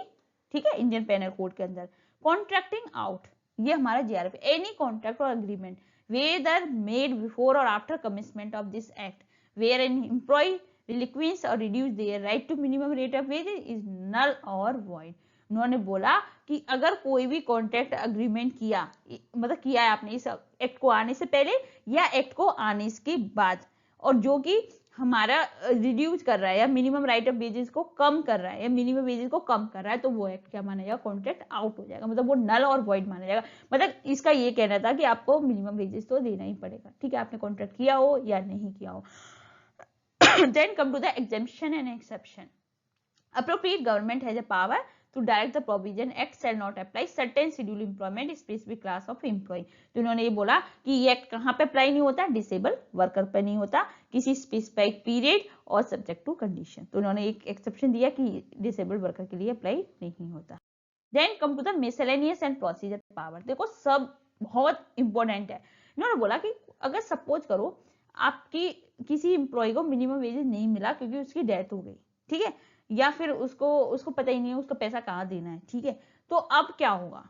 ठीक है, इंडियन पेनल कोड के अंदर। कॉन्ट्रैक्टिंग आउट, ये हमारा जीआरएफ, एनी कॉन्ट्रैक्ट और agreement whether made before or after commencement of this act where an employee relinquishes or reduce their right to minimum rate of wages is null or void। उन्होंने बोला कि अगर कोई भी contract agreement किया, मतलब किया है आपने इस एक्ट को आने से पहले या एक्ट को आने के बाद, और जो कि हमारा रिड्यूस कर रहा है या मिनिमम राइट ऑफ वेजेस को कम कर रहा है या मिनिमम वेजेस को कम कर रहा है, तो वो एक्ट क्या माना जाएगा, कॉन्ट्रैक्ट आउट हो जाएगा, मतलब वो नल और वॉइड माना जाएगा। मतलब इसका ये कहना था कि आपको मिनिमम वेजेस तो देना ही पड़ेगा। ठीक है, आपने कॉन्ट्रैक्ट किया हो या नहीं किया हो। Then come to the exemption and exception. Appropriate government has a power to direct the provision act shall not apply certain scheduled employment specific class of employee। तो इन्होंने ये बोला कि ये एक्ट कहाँ पे अप्लाई नहीं होता, डिसेबल वर्कर पे नहीं होता, किसी स्पेसिफाइड पीरियड और सब्जेक्ट टू कंडीशन। तो उन्होंने एक एक्सेप्शन दिया कि डिसेबल वर्कर के लिए अप्लाई नहीं होता। Then come to the miscellaneous and procedure power. देखो सब बहुत इंपॉर्टेंट है। इन्होंने बोला कि अगर सपोज करो आपकी किसी एम्प्लॉय को मिनिमम वेजेस नहीं मिला क्योंकि उसकी डेथ हो गई, ठीक है, या फिर उसको पता ही नहीं है उसका पैसा कहाँ देना है, ठीक है, तो अब क्या होगा।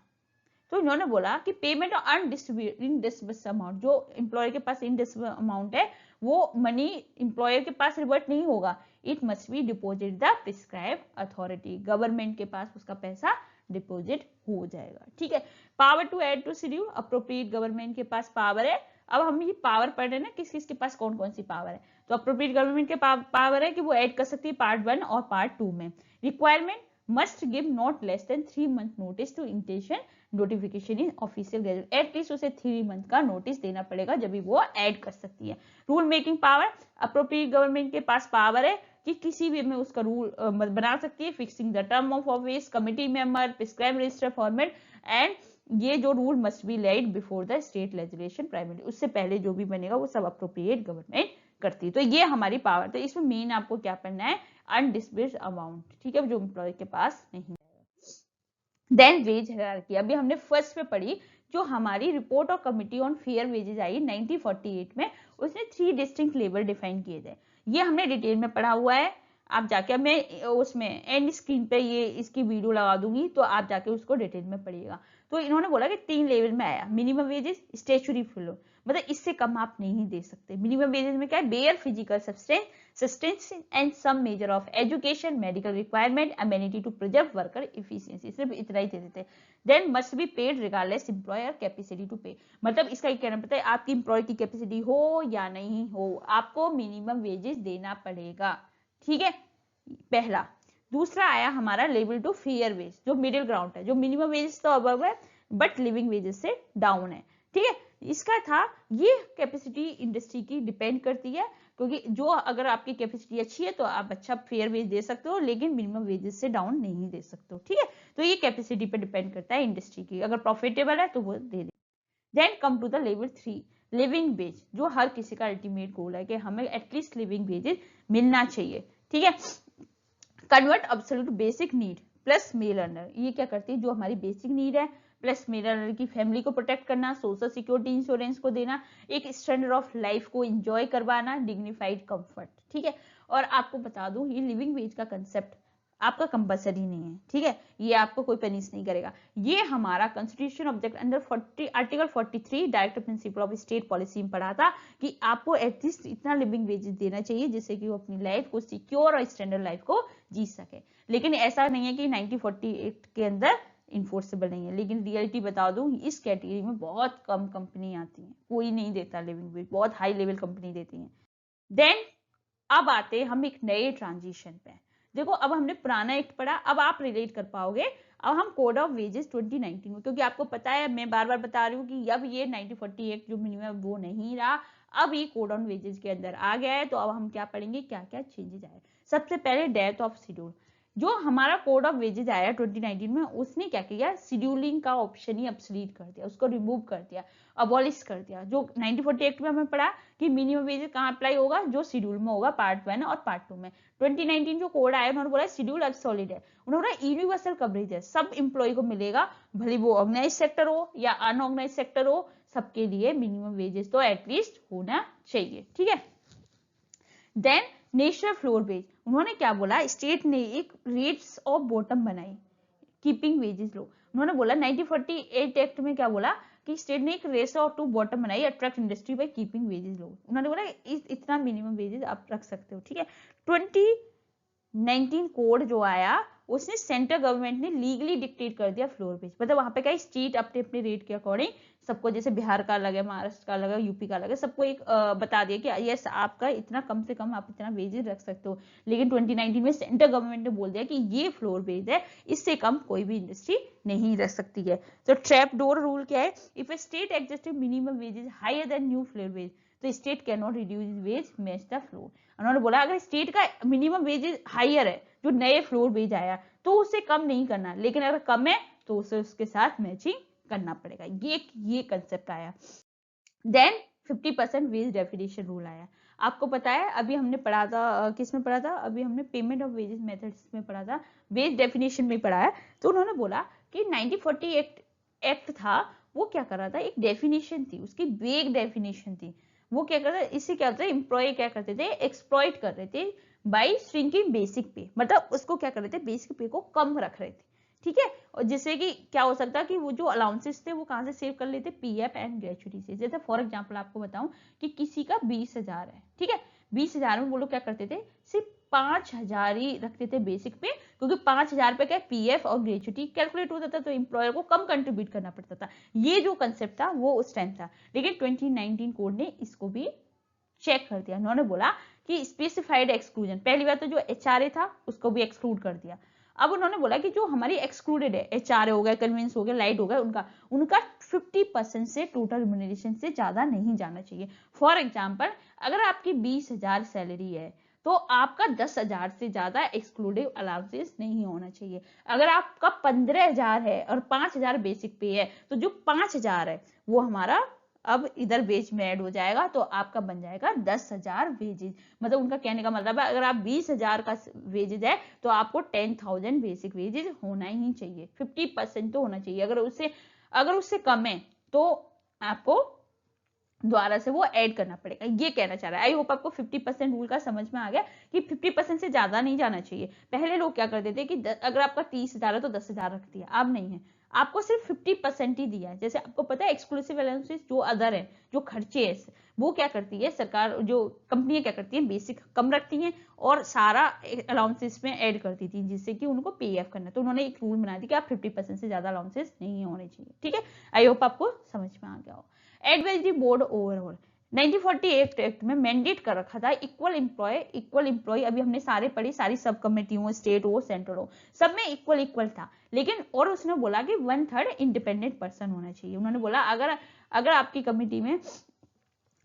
तो इन्होंने बोला कि पेमेंट ऑफ अनडिस्ट्रीब्यूटेड अमाउंट, जो एम्प्लॉयर के पास इनडिस्ट्रीब्यूटेड अमाउंट है वो मनी एम्प्लॉयर के पास रिवर्ट नहीं होगा, it must be deposit the prescribe authority, government के पास उसका पैसा डिपोजिट हो जाएगा। ठीक है, power to add to schedule, appropriate government के पास पावर है। अब हम ये पावर पढ़ रहे हैं ना, किस किस के पास कौन कौन सी पावर है। तो अप्रोप्रिएट गवर्नमेंट के पावर है कि वो ऐड कर सकती है पार्ट 1 और पार्ट 2 में। Requirement must give not less than 3 month notice to intention notification in official gazette, at least उसे 3 मंथ का नोटिस देना पड़ेगा जब भी वो ऐड कर सकती है। Rule making power, appropriate government के पास पावर है कि किसी भी में उसका रूल बना सकती है, fixing the term of office, committee member, prescribe register format, and ये जो rule must be laid before the state legislation primary, उससे पहले जो भी बनेगा वो सब अप्रोप्रिएट गवर्नमेंट करती है। तो ये हमारी पावर। तो इसमें मेन आपको क्या पढ़ना है, अनडिस्बर्स्ड अमाउंट, ठीक है, जो एम्प्लॉय के पास नहीं है। देन वेज हायरार्की, अभी हमने फर्स्ट पे पढ़ी, जो हमारी रिपोर्ट और कमिटी ऑन फेयर वेजेस आई 1948 में, उसने 3 डिस्टिंक्ट लेवल डिफाइन किए थे। ये हमने डिटेल में पढ़ा हुआ है, आप जाके, मैं उसमें एंड स्क्रीन पे ये इसकी वीडियो लगा दूंगी, तो आप जाके उसको डिटेल में पढ़िएगा। तो इन्होंने बोला कि 3 लेवल में आया, मिनिमम वेजेस, स्टैट्यूटरी फ्लो, मतलब इससे कम आप नहीं दे सकते। मिनिमम वेजेस में क्या है, bare physical sustenance and some measure of education, medical requirement, amenity to preserve worker efficiency, सिर्फ इतना ही दे देते। Then must be paid regardless employer capacity to pay, मतलब इसका कहना पड़ता है आपकी एम्प्लॉय की कैपेसिटी हो या नहीं हो, आपको मिनिमम वेजेस देना पड़ेगा, ठीक है, पहला। दूसरा आया हमारा लेवल टू फेयर वेज, जो मिडिल ग्राउंड है, जो मिनिमम वेजेस तो अबव है बट लिविंग वेजेस से डाउन है, ठीक है। इसका था ये कैपेसिटी इंडस्ट्री की डिपेंड करती है, क्योंकि जो अगर आपकी कैपेसिटी अच्छी है तो आप अच्छा फेयर वेज दे सकते हो, लेकिन मिनिमम वेजेस से डाउन नहीं दे सकते हो, ठीक है। तो ये कैपेसिटी पे डिपेंड करता है इंडस्ट्री की, अगर प्रॉफिटेबल है तो वो दे दे। Then come to the level 3 living wage, जो हर किसी का अल्टीमेट गोल है कि हमें एटलीस्ट लिविंग वेजेस मिलना चाहिए, ठीक है। Convert absolute basic need plus male earner, ये क्या करती है, जो हमारी बेसिक नीड है प्लस मेल अर्नर की फैमिली को प्रोटेक्ट करना, सोशल सिक्योरिटी इंश्योरेंस को देना, एक स्टैंडर्ड ऑफ लाइफ को एंजॉय करवाना, डिग्निफाइड कंफर्ट, ठीक है। और आपको बता दूं ये लिविंग वेज का कंसेप्ट आपका कंपलसरी नहीं है, ठीक है, ये आपको कोई पनिश नहीं करेगा। ये हमारा constitution object under article 43 direct principle of state policy में पढ़ा था कि आपको एटलीस्ट इतना लिविंग वेजेस देना चाहिए जिससे कि वो अपनी लाइफ को सिक्योर और स्टैंडर्ड लाइफ को जी सके। लेकिन ऐसा नहीं है कि 1948 के अंदर इन्फोर्सेबल नहीं है, लेकिन रियलिटी बता दूं इस कैटेगरी में बहुत कम कंपनी आती है, कोई नहीं देता लिविंग वेज, बहुत हाई लेवल कंपनी देती है। देन अब आते हम एक नए ट्रांजिशन पे, देखो अब हमने पुराना एक्ट पढ़ा, अब आप रिलेट कर पाओगे अब हम कोड ऑफ वेजेस 2019 में, क्योंकि आपको पता है मैं बार बार बता रही हूँ कि अब ये 1940 एक्ट जो मिनिमम वो नहीं रहा, अब ये कोड ऑन वेजेस के अंदर आ गया है। तो अब हम क्या पढ़ेंगे, क्या क्या चेंजेस आए। सबसे पहले डेथ ऑफ शेड्यूल, जो हमारा कोड ऑफ वेजेस आया 2019 में, उसने क्या किया, शेड्यूलिंग का ऑप्शन ही अपसलीट कर दिया, उसको रिमूव कर दिया, अबॉलिश कर दिया। जो 1940 एक्ट में हमें पढ़ा कि मिनिमम वेजेस कहाँ अप्लाई होगा, जो शेड्यूल में होगा पार्ट 1 और पार्ट 2 में। 2019 जो कोड आया उन्होंने बोला शेड्यूल अब सॉलिड है, उन्होंने यूनिवर्सल कवरेज है, सब इंप्लॉय को मिलेगा, भले वो ऑर्गेनाइज सेक्टर हो या अनऑर्गेनाइज सेक्टर हो, सबके लिए मिनिमम वेजेस तो एटलीस्ट होना चाहिए, ठीक है। देन नेशनल फ्लोर वेज, उन्होंने क्या बोला, स्टेट ने एक रेट्स ऑफ बॉटम बनाई कीपिंग वेजेस लो। उन्होंने बोला 1948 एक्ट में क्या बोला कि स्टेट ने एक रेस ऑफ टू बॉटम बनाई, attract industry by keeping wages low. उन्होंने बोला इतना मिनिमम वेजेस आप रख सकते हो, ठीक है। 2019 कोड जो आया उसने सेंट्रल गवर्नमेंट ने लीगली डिक्टेट कर दिया फ्लोर वेज, मतलब वहां पे क्या स्टेट अपने अपने रेट के अकॉर्डिंग सबको, जैसे बिहार का अलग है, महाराष्ट्र का अलग है, यूपी का अलग है, सबको एक बता दिया कि यस आपका इतना कम से कम आप इतना वेजेस रख सकते हो। लेकिन 2019 में सेंट्रल गवर्नमेंट ने बोल दिया कि ये फ्लोर वेज है, इससे कम कोई भी इंडस्ट्री नहीं रख सकती है। तो ट्रैप डोर रूल क्या है, if a state adjusted minimum wages higher then new floor wage तो state can not reduce wage match the floor. उन्होंने बोला अगर स्टेट का मिनिमम वेजेस हायर है, जो नए फ्लोर वेज आया, तो उसे कम नहीं करना, लेकिन अगर कम है तो उसे उसके साथ मैचिंग करना पड़ेगा, ये कंसेप्ट आया। देन 50% वेज डेफिनेशन रूल आया। आपको पता है अभी हमने पढ़ा था, किस में पढ़ा था, अभी हमने पेमेंट ऑफ वेजेस मेथड्स में पढ़ा था, वेज डेफिनेशन में पढ़ा है। तो उन्होंने बोला कि 1940 एक्ट था, वो क्या कर रहा था, एक डेफिनेशन थी, उसकी वेग डेफिनेशन थी। वो क्या करता है, इससे क्या होता है, एम्प्लॉय क्या करते थे, एक्सप्लॉइट कर रहे थे बाई श्रिंकिंग बेसिक पे, मतलब उसको क्या कर रहे थे, बेसिक पे को कम रख रहे थे, ठीक है। और जिससे कि क्या हो सकता है कि वो जो अलाउंसेस थे वो कहाँ से सेव कर लेते, पीएफ एंड ग्रेचुटी से। जैसे फॉर एग्जांपल आपको बताऊं कि किसी का 20,000 है, ठीक है, 20,000 में वो लोग क्या करते थे, सिर्फ 5,000 ही रखते थे बेसिक पे, क्योंकि 5,000 पे क्या पीएफ और ग्रेचुटी कैलकुलेट होता था, तो एम्प्लॉयर को कम कंट्रीब्यूट करना पड़ता था। ये जो कंसेप्ट था वो उस टाइम था, लेकिन 2019 कोड ने इसको भी चेक कर दिया। उन्होंने बोला कि स्पेसिफाइड एक्सक्लूजन, पहली बार तो जो एचआरए था उसको भी एक्सक्लूड कर दिया। अब उन्होंने बोला कि जो हमारी एक्सक्लूडेड है, एचआरए हो गया, कन्वेंस हो गया, लाइट हो गया, उनका 50% से टोटल रिम्यूनरेशन से ज्यादा नहीं जाना चाहिए। फॉर एग्जाम्पल अगर आपकी 20,000 सैलरी है तो आपका 10,000 से ज्यादा एक्सक्लूडिव अलाउंसेस नहीं होना चाहिए। अगर आपका 15,000 है और 5,000 बेसिक पे है, तो जो 5,000 है वो हमारा अब इधर वेज में ऐड हो जाएगा, तो आपका बन जाएगा 10,000 वेजेज। मतलब उनका कहने का मतलब है अगर आप 20,000 का वेजेज है तो आपको 10,000 बेसिक वेजेज होना ही चाहिए, 50% तो होना चाहिए। अगर उससे कम है तो आपको द्वारा से वो ऐड करना पड़ेगा, ये कहना चाह रहा है। आई होप आपको 50% रूल का समझ में आ गया कि 50% से ज्यादा नहीं जाना चाहिए। पहले लोग क्या करते थे कि अगर आपका 30,000 है तो 10,000 रख दिया, अब नहीं है, आपको सिर्फ 50% ही दिया है। जैसे आपको पता है एक्सक्लूसिव अलाउंसेस जो अदर है, जो खर्चे है, वो क्या करती है सरकार, जो कंपनियां क्या करती है बेसिक कम रखती हैं और सारा अलाउंसेस में ऐड करती थी, जिससे कि उनको पे-एफ करना। तो उन्होंने एक रूल बना दिया कि आप 50% से ज्यादा अलाउंसेस नहीं होने चाहिए। ठीक है, आई होप आपको समझ में आ गया हो। एडवाइजरी बोर्ड ओवरऑल 1948 एक्ट में मैंडेट कर रखा था इक्वल एम्प्लॉय। अभी हमने सारे पढ़ी, सारी सब कमेटी हो, स्टेट हो, सेंट्रल हो, सब में इक्वल था। लेकिन और उसने बोला कि 1/3 इंडिपेंडेंट पर्सन होना चाहिए। उन्होंने बोला अगर आपकी कमेटी में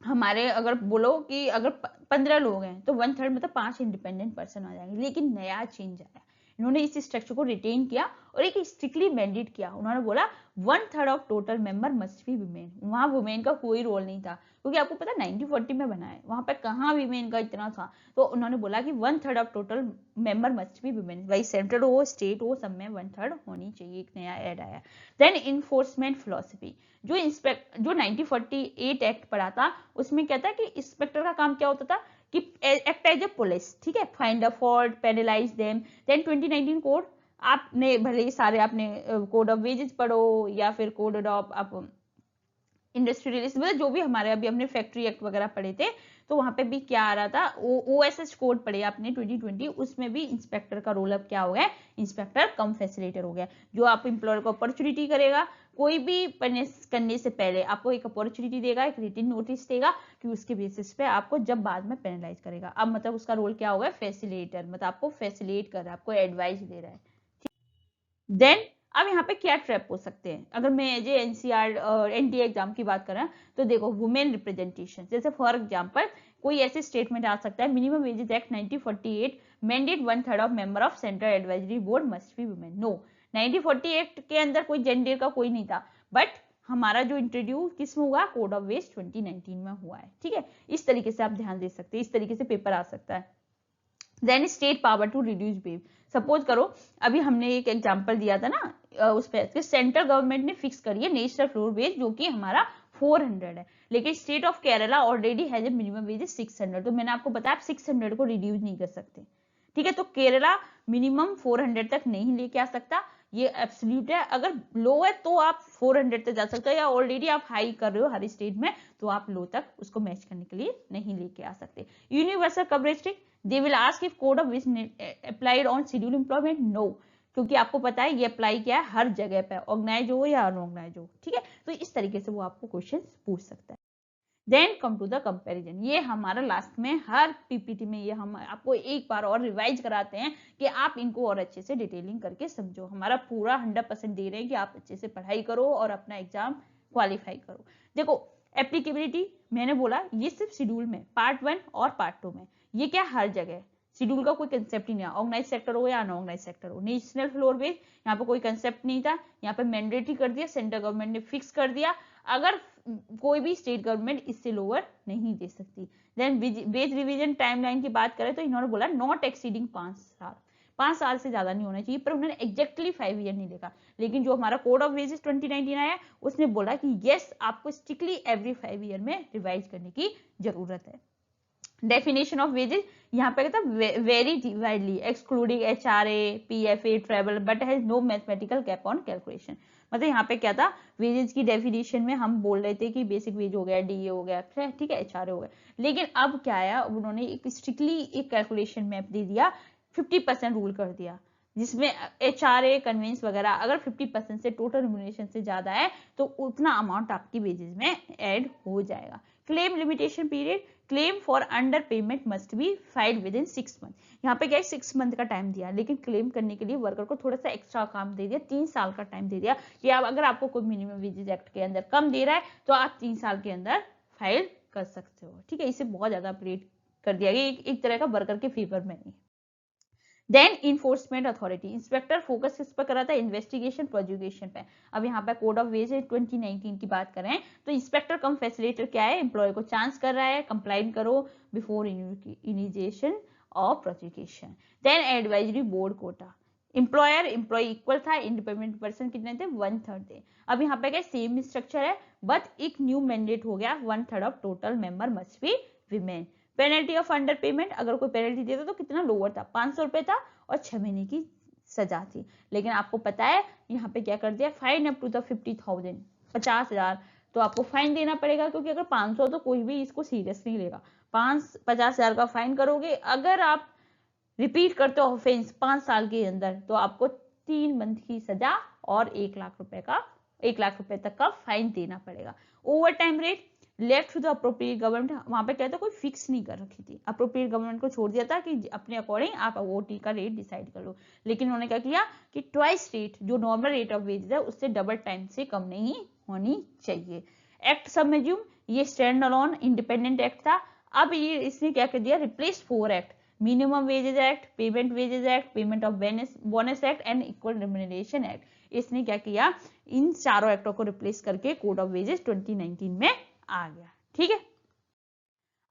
हमारे अगर बोलो कि अगर 15 लोग हैं तो 1/3 मतलब 5 इंडिपेंडेंट पर्सन आ जाएंगे। लेकिन नया चेंज आया, इन्होंने इस स्ट्रक्चर को रिटेन किया और एक स्ट्रिक्टली मैंडेट किया। उन्होंने बोला 1/3 of total member must be women. वहां वुमेन का कोई रोल नहीं था, क्योंकि आपको पता 1940 में बना है, वहां पे कहाँ वुमेन का इतना था। तो उन्होंने बोला कि 1/3 of total member must be women. भाई सेंट्रल हो, स्टेट हो, सब में 1/3 होनी चाहिए। एक नया ऐड आया। देन इन्फोर्समेंट फिलोसफी, जो 1948 एक्ट पढ़ा था, उसमें क्या था कि इंस्पेक्टर का काम क्या होता था कि एक्ट एज ए पुलिस, ठीक है, find the fault, penalize them. Then 2019 code, आपने भले ही सारे आपने कोड ऑफ वेजेस पढ़ो या फिर कोड ऑफ आप इंडस्ट्रियलिस्ट, मतलब जो भी हमारे अभी हमने फैक्ट्री एक्ट वगैरह पढ़े थे, तो वहां पे भी क्या आ रहा था, ओएसएच कोड पढ़े आपने 2020, उसमें भी इंस्पेक्टर का रोल अब क्या हो गया, इंस्पेक्टर कम फैसिलिटेटर हो गया। जो आप इंप्लॉयर को अपॉर्चुनिटी करेगा, कोई भी पनिश करने से पहले आपको एक अपॉर्चुनिटी देगा, एक रिटन नोटिस देगा कि उसके बेसिस पे आपको जब बाद में पेनलाइज करेगा। अब मतलब उसका रोल क्या होगा, फैसिलिटेटर, मतलब आपको फैसिलिटेट कर रहा है, आपको एडवाइस दे रहा है। देन अब यहाँ पे क्या ट्रैप हो सकते हैं, अगर मैं एज एनसीआर एनटीए एग्जाम की बात करें तो देखो वुमेन रिप्रेजेंटेशन, जैसे फॉर एग्जांपल कोई ऐसे स्टेटमेंट आ सकता है, minimum wages act 1948 mandate 1/3 of member of central advisory board must be women. No, 1948 के अंदर कोई जेंडर का कोई नहीं था, बट हमारा जो इंट्रोड्यूस किसमें हुआ, कोड ऑफ वेज 2019 में हुआ है। ठीक है, इस तरीके से आप ध्यान दे सकते हैं, इस तरीके से पेपर आ सकता है। Then state power to reduce wave, suppose करो अभी हमने एक एग्जांपल दिया था ना उस पर, सेंट्रल गवर्नमेंट ने फिक्स करी है नेशनल फ्लोर वेज जो कि हमारा 400 है, लेकिन state of Kerala already has a minimum wage 600। तो मैंने आपको बताया आप 600 को रिड्यूस नहीं कर सकते। ठीक है, तो केरला मिनिमम 400 तक नहीं लेके आ सकता, ये एब्सोल्यूट है। अगर लो है तो आप 400 तक जा सकते हो, या ऑलरेडी आप हाई कर रहे हो हर स्टेट में, तो आप लो तक उसको मैच करने के लिए नहीं लेके आ सकते। Universal coverage trick, they will ask if code of which applied on schedule employment. No, क्योंकि आपको पता है ये अप्लाई क्या है हर जगह पे, ऑर्गेनाइज हो या अनऑर्गेनाइज हो। ठीक है, तो इस तरीके से वो आपको क्वेश्चन पूछ सकता है। Then come to the comparison, ये हमारा लास्ट में हर पीपीटी में ये हम आपको एक बार और रिवाइज कराते हैं कि आप इनको और अच्छे से डिटेलिंग करके समझो। हमारा पूरा 100% दे रहे हैं कि आप अच्छे से पढ़ाई करो और अपना एग्जाम क्वालिफाई करो। देखो एप्लीकेबिलिटी, मैंने बोला ये सिर्फ शेड्यूल में पार्ट 1 और पार्ट 2 में, ये क्या हर जगह, शेड्यूल का कोई कंसेप्ट ही नहीं है, ऑर्गेनाइज सेक्टर हो या अनऑर्गेनाइज सेक्टर हो। नेशनल फ्लोर वेज, यहाँ पे कोई कंसेप्ट नहीं था, यहाँ पे मैंडेटरी कर दिया, सेंट्रल गवर्नमेंट ने फिक्स कर दिया, अगर कोई भी स्टेट गवर्नमेंट इससे लोअर नहीं दे सकती। देन वेज रिवीजन टाइमलाइन की बात करें तो इन्होंने बोला नॉट एक्सीडिंग 5 साल, 5 साल से ज्यादा नहीं होना चाहिए, पर उन्होंने एग्जैक्टली 5 ईयर नहीं देखा। लेकिन जो हमारा कोड ऑफ वेजेस 2019 आया उसने बोला कि यस आपको स्ट्रिक्टली एवरी 5 ईयर में रिवाइज करने की जरूरत है। डेफिनेशन ऑफ वेजेस, यहाँ पे कहता very widely excluding HRA, PFA, travel, but has no mathematical cap on calculation. मतलब यहाँ पे क्या था, वेजेस की डेफिनेशन में हम बोल रहे थे कि बेसिक वेज हो गया, डीए हो गया, ठीक है, एचआरए हो गया, लेकिन अब क्या आया, उन्होंने एक स्ट्रिक्टली एक कैलकुलेशन मैप दे दिया, 50% रूल कर दिया, जिसमें एचआरए कन्वेंस वगैरह अगर 50% से टोटल रिम्यूनरेशन से ज्यादा है तो उतना अमाउंट आपकी वेजेस में ऐड हो जाएगा। Claim limitation period, claim for under payment must be filed with in 6 month. यहाँ पे क्या है 6 मंथ का टाइम दिया, लेकिन क्लेम करने के लिए वर्कर को थोड़ा सा एक्स्ट्रा काम दे दिया, 3 साल का टाइम दे दिया कि आप अगर आपको कोई मिनिमम वेजेस एक्ट के अंदर कम दे रहा है तो आप 3 साल के अंदर फाइल कर सकते हो। ठीक है, इसे बहुत ज्यादा अपडेट कर दिया गया, एक तरह का वर्कर के फेवर में नहीं। Then enforcement authority, inspector focus किस पर कर रहा था, इन्वेस्टिगेशन प्रोसिक्यूशन पे। अब यहाँ पे कोड ऑफ वेज 2019 की बात करें तो इंस्पेक्टर कम फैसिलिटेटर क्या है, एम्प्लॉय को चांस कर रहा है कंप्लाइन करो before initiation of prosecution. Then advisory board quota, employer employee equal था, इंडिपेंडेंट पर्सन कितने थे, 1/3 थे। अब यहाँ पे क्या सेम स्ट्रक्चर है, बट एक न्यू मैंडेट हो गया, 1/3 of total member must be women. Penalty of under payment, अगर कोई पेनल्टी देता तो कितना लोअर था, 500 रुपए था और 6 महीने की सजा थी। लेकिन आपको पता है यहाँ पे क्या कर दिया, फाइन अप टू द 50,000, 50,000 तो आपको फाइन देना पड़ेगा, क्योंकि अगर 500 तो कोई भी इसको सीरियस नहीं लेगा। 50,000 का फाइन करोगे। अगर आप रिपीट करते हो ऑफेंस 5 साल के अंदर तो आपको 3 मंथ की सजा और 1 लाख रुपए तक का फाइन देना पड़ेगा। Over time rate left to the appropriate government, वहां पे क्या था, कोई फिक्स नहीं कर रखी थी, अप्रोप्रिएट गवर्नमेंट को छोड़ दिया था कि अपने अकॉर्डिंग आप ओटी का रेट डिसाइड कर लो। लेकिन उन्होंने क्या किया कि ट्वाइस रेट, जो नॉर्मल रेट ऑफ वेज है उससे डबल टाइम से कम नहीं होनी चाहिए। एक्ट सबमेज्यूम, ये स्टैंड अलोन इंडिपेंडेंट एक्ट था। अब ये इसने क्या कर दिया, replace 4 act, minimum wages act, payment wages act, payment of bonus act and equal remuneration act. इसने क्या किया, इन चारों एक्टों को रिप्लेस करके कोड ऑफ वेजेस 2019 में आ गया। ठीक है,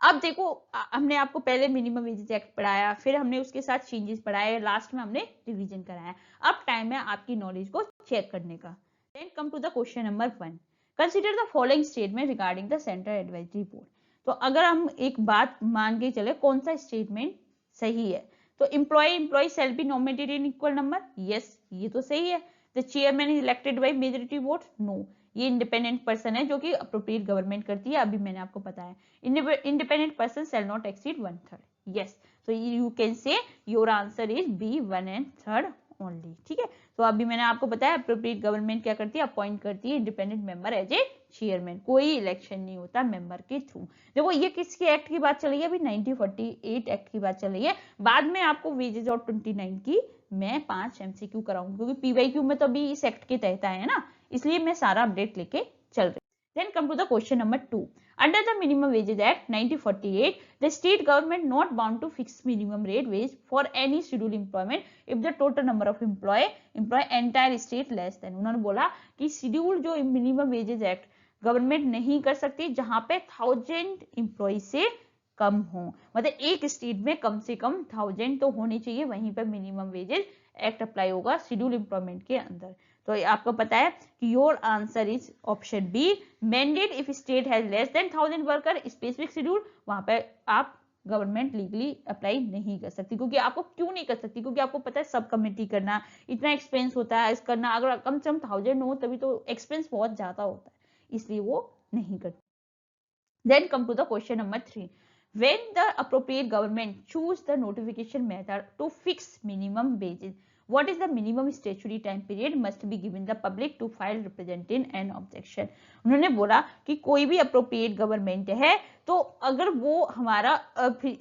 अब देखो हमने आपको पहले मिनिमम वेजेस एक्ट पढ़ाया, फिर हमने उसके साथ चेंजेस पढ़ाए, लास्ट में हमने रिवीजन कराया। अब टाइम है आपकी नॉलेज को चेक करने का। Then come to the question number 1, consider the following statement regarding the central advisory board. तो अगर हम एक बात मान के चले, कौन सा स्टेटमेंट सही है, तो employee shall be nominated in equal number, yes ये तो सही है। The chairman is elected by majority vote, no ये इंडिपेंडेंट पर्सन है जो कि अप्रोप्रिएट गवर्नमेंट करती है, अभी मैंने आपको बताया। Independent person shall not exceed 1/3, yes, so you can say your answer is B 1 and 3 only। ठीक है, तो अभी मैंने आपको बताया अप्रोप्रिएट गवर्नमेंट क्या करती है, अपॉइंट करती है independent member as a chairman, कोई इलेक्शन नहीं होता मेंबर के थ्रू। देखो ये किसके एक्ट की बात चल रही है, अभी 1948 एक्ट की बात चल रही है। बाद में आपको वेजेस और 29 की मैं 5 MCQ कराऊंगी, क्योंकि PYQ में तो अभी इस एक्ट के तहत आए है ना, इसलिए मैं सारा अपडेट लेके चल रही हूँ। Then come to the question number 2, under the minimum wages act 1948 the state government not bound to fix minimum rate wage for any scheduled employment if the total number of employ entire state less than। उन्होंने बोला कि schedule जो minimum wages act government नहीं कर सकती जहां पे 1000 employ से कम हो, मतलब एक स्टेट में कम से कम 1000 तो होनी चाहिए, वहीं पर मिनिमम वेजेस एक्ट अप्लाई होगा शेड्यूल एम्प्लॉयमेंट के अंदर। तो आपको पता है कि your answer is option B, mandate if state has less than 1000 worker specific schedule, वहां पर आप गवर्नमेंट लीगली अप्लाई नहीं कर सकती। क्योंकि आपको क्यों नहीं कर सकती, क्योंकि आपको पता है सब कमेटी करना इतना एक्सपेंस होता है, इस करना अगर कम से कम 1000 हो तभी तो एक्सपेंस बहुत ज्यादा होता है, इसलिए वो नहीं करती। Then come to the question number 3, when the appropriate government choose the notification method to fix minimum wages, what is the minimum statutory time period must be given the public to file representing an objection। उन्होंने बोला कि कोई भी appropriate government है तो अगर वो हमारा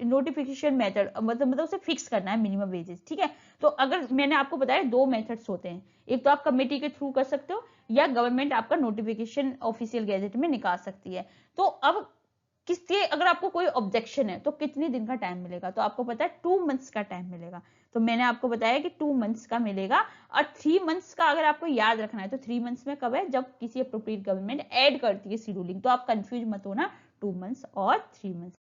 नोटिफिकेशन मेथड मतलब उसे फिक्स करना है मिनिमम वेजेस, ठीक है, तो अगर मैंने आपको बताया 2 मेथड्स होते हैं, एक तो आप कमेटी के थ्रू कर सकते हो या गवर्नमेंट आपका नोटिफिकेशन ऑफिशियल गैजेट में निकाल सकती है। तो अब किसके अगर आपको कोई ऑब्जेक्शन है तो कितने दिन का टाइम मिलेगा, तो आपको पता है 2 मंथ्स का टाइम मिलेगा। तो मैंने आपको बताया कि 2 मंथ्स का मिलेगा, और 3 मंथ्स का अगर आपको याद रखना है तो 3 मंथ्स में कब है, जब किसी अप्रोप्रिएट गवर्नमेंट ऐड करती है शेड्यूलिंग, तो आप कंफ्यूज मत होना 2 मंथ्स और 3 months.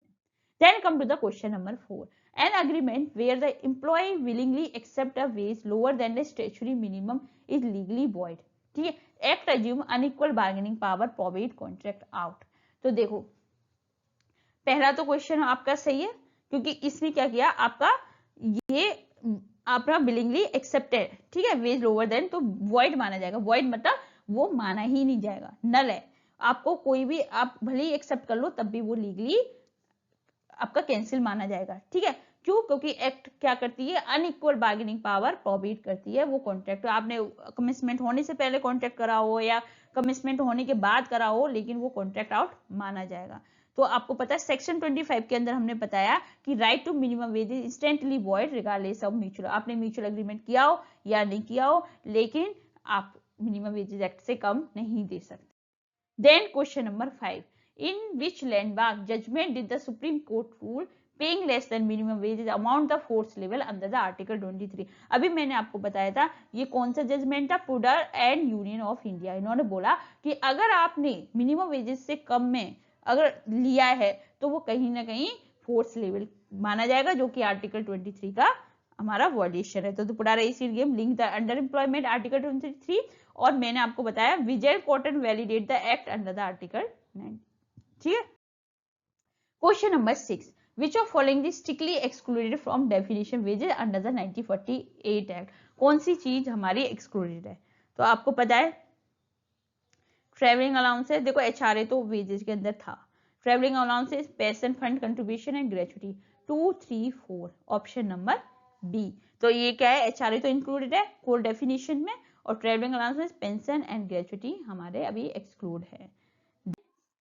Then come to the question number 4, an agreement where the employee willingly accept a wage lower than the statutory minimum is legally void. ठीक है, act assume unequal bargaining power provide contract out. तो देखो पहला तो question आपका सही है, क्योंकि इसने क्या किया, आपका ये आपका बिलिंगली एक्सेप्टेड, ठीक है, वेज लोअर देन, तो वॉइड माना जाएगा। वॉइड मतलब वो माना ही नहीं जाएगा, नल है। आपको कोई भी आप भले ही एक्सेप्ट कर लो तब भी वो लीगली आपका कैंसिल माना जाएगा। ठीक है, क्यों, क्योंकि एक्ट क्या करती है, अनइक्वल बार्गेनिंग पावर प्रोवाइड करती है। वो कॉन्ट्रैक्ट आपने कमिटमेंट होने से पहले कॉन्ट्रैक्ट करा हो या कमिटमेंट होने के बाद करा हो, लेकिन वो कॉन्ट्रैक्ट आउट माना जाएगा। तो आपको पता है सेक्शन 25 के अंदर हमने बताया कि right to minimum wage instantly void regardless of mutual, आपने म्यूचुअल एग्रीमेंट किया हो या नहीं किया हो, लेकिन आप मिनिमम वेजेस एक्ट से कम नहीं दे सकते। Then question number 5, in which landmark judgement did the supreme court rule paying less than minimum wages amount the force level under the article 23। अभी मैंने आपको बताया था ये कौन सा जजमेंट था, पुडर एंड यूनियन ऑफ इंडिया। इन्होंने बोला कि अगर आपने मिनिमम वेजेस से कम में अगर लिया है तो वो कहीं ना कहीं फोर्स लेवल माना जाएगा, जो कि आर्टिकल 23 का हमारा वॉल्यूशन है। तो PUDR Asiad game link the under employment article 23, और मैंने आपको बताया Vijay cotton validate the act under the article 9। ठीक है, question number 6, which of following is strictly excluded from definition wages under the 1948 act, कौन सी चीज हमारी एक्सक्लूडेड है? तो आपको पता है ट्रेवलिंग अलाउंस है, देखो एचआरए तो वेजेस के अंदर था, travelling allowances, pension fund contribution and gratuity, 2, 3, 4 option number B. तो ये क्या है, एचआरए तो इंक्लूडेड है कोर डेफिनेशन में और travelling allowances, pension and gratuity हमारे अभी एक्सक्लूड है।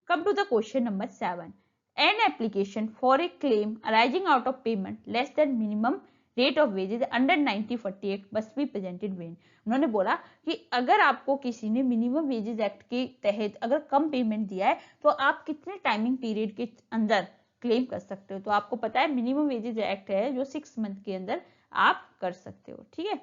Come to the question number 7. An application for a claim arising out of payment less than minimum rate of wages under 1948 must be presented when। उन्होंने बोला कि अगर आपको किसी ने मिनिमम वेजेस एक्ट के तहत अगर कम पेमेंट दिया है तो आप कितने टाइमिंग पीरियड के अंदर क्लेम कर सकते हो? तो आपको पता है मिनिमम वेजेस एक्ट है जो 6 मंथ के अंदर आप कर सकते हो, ठीक है,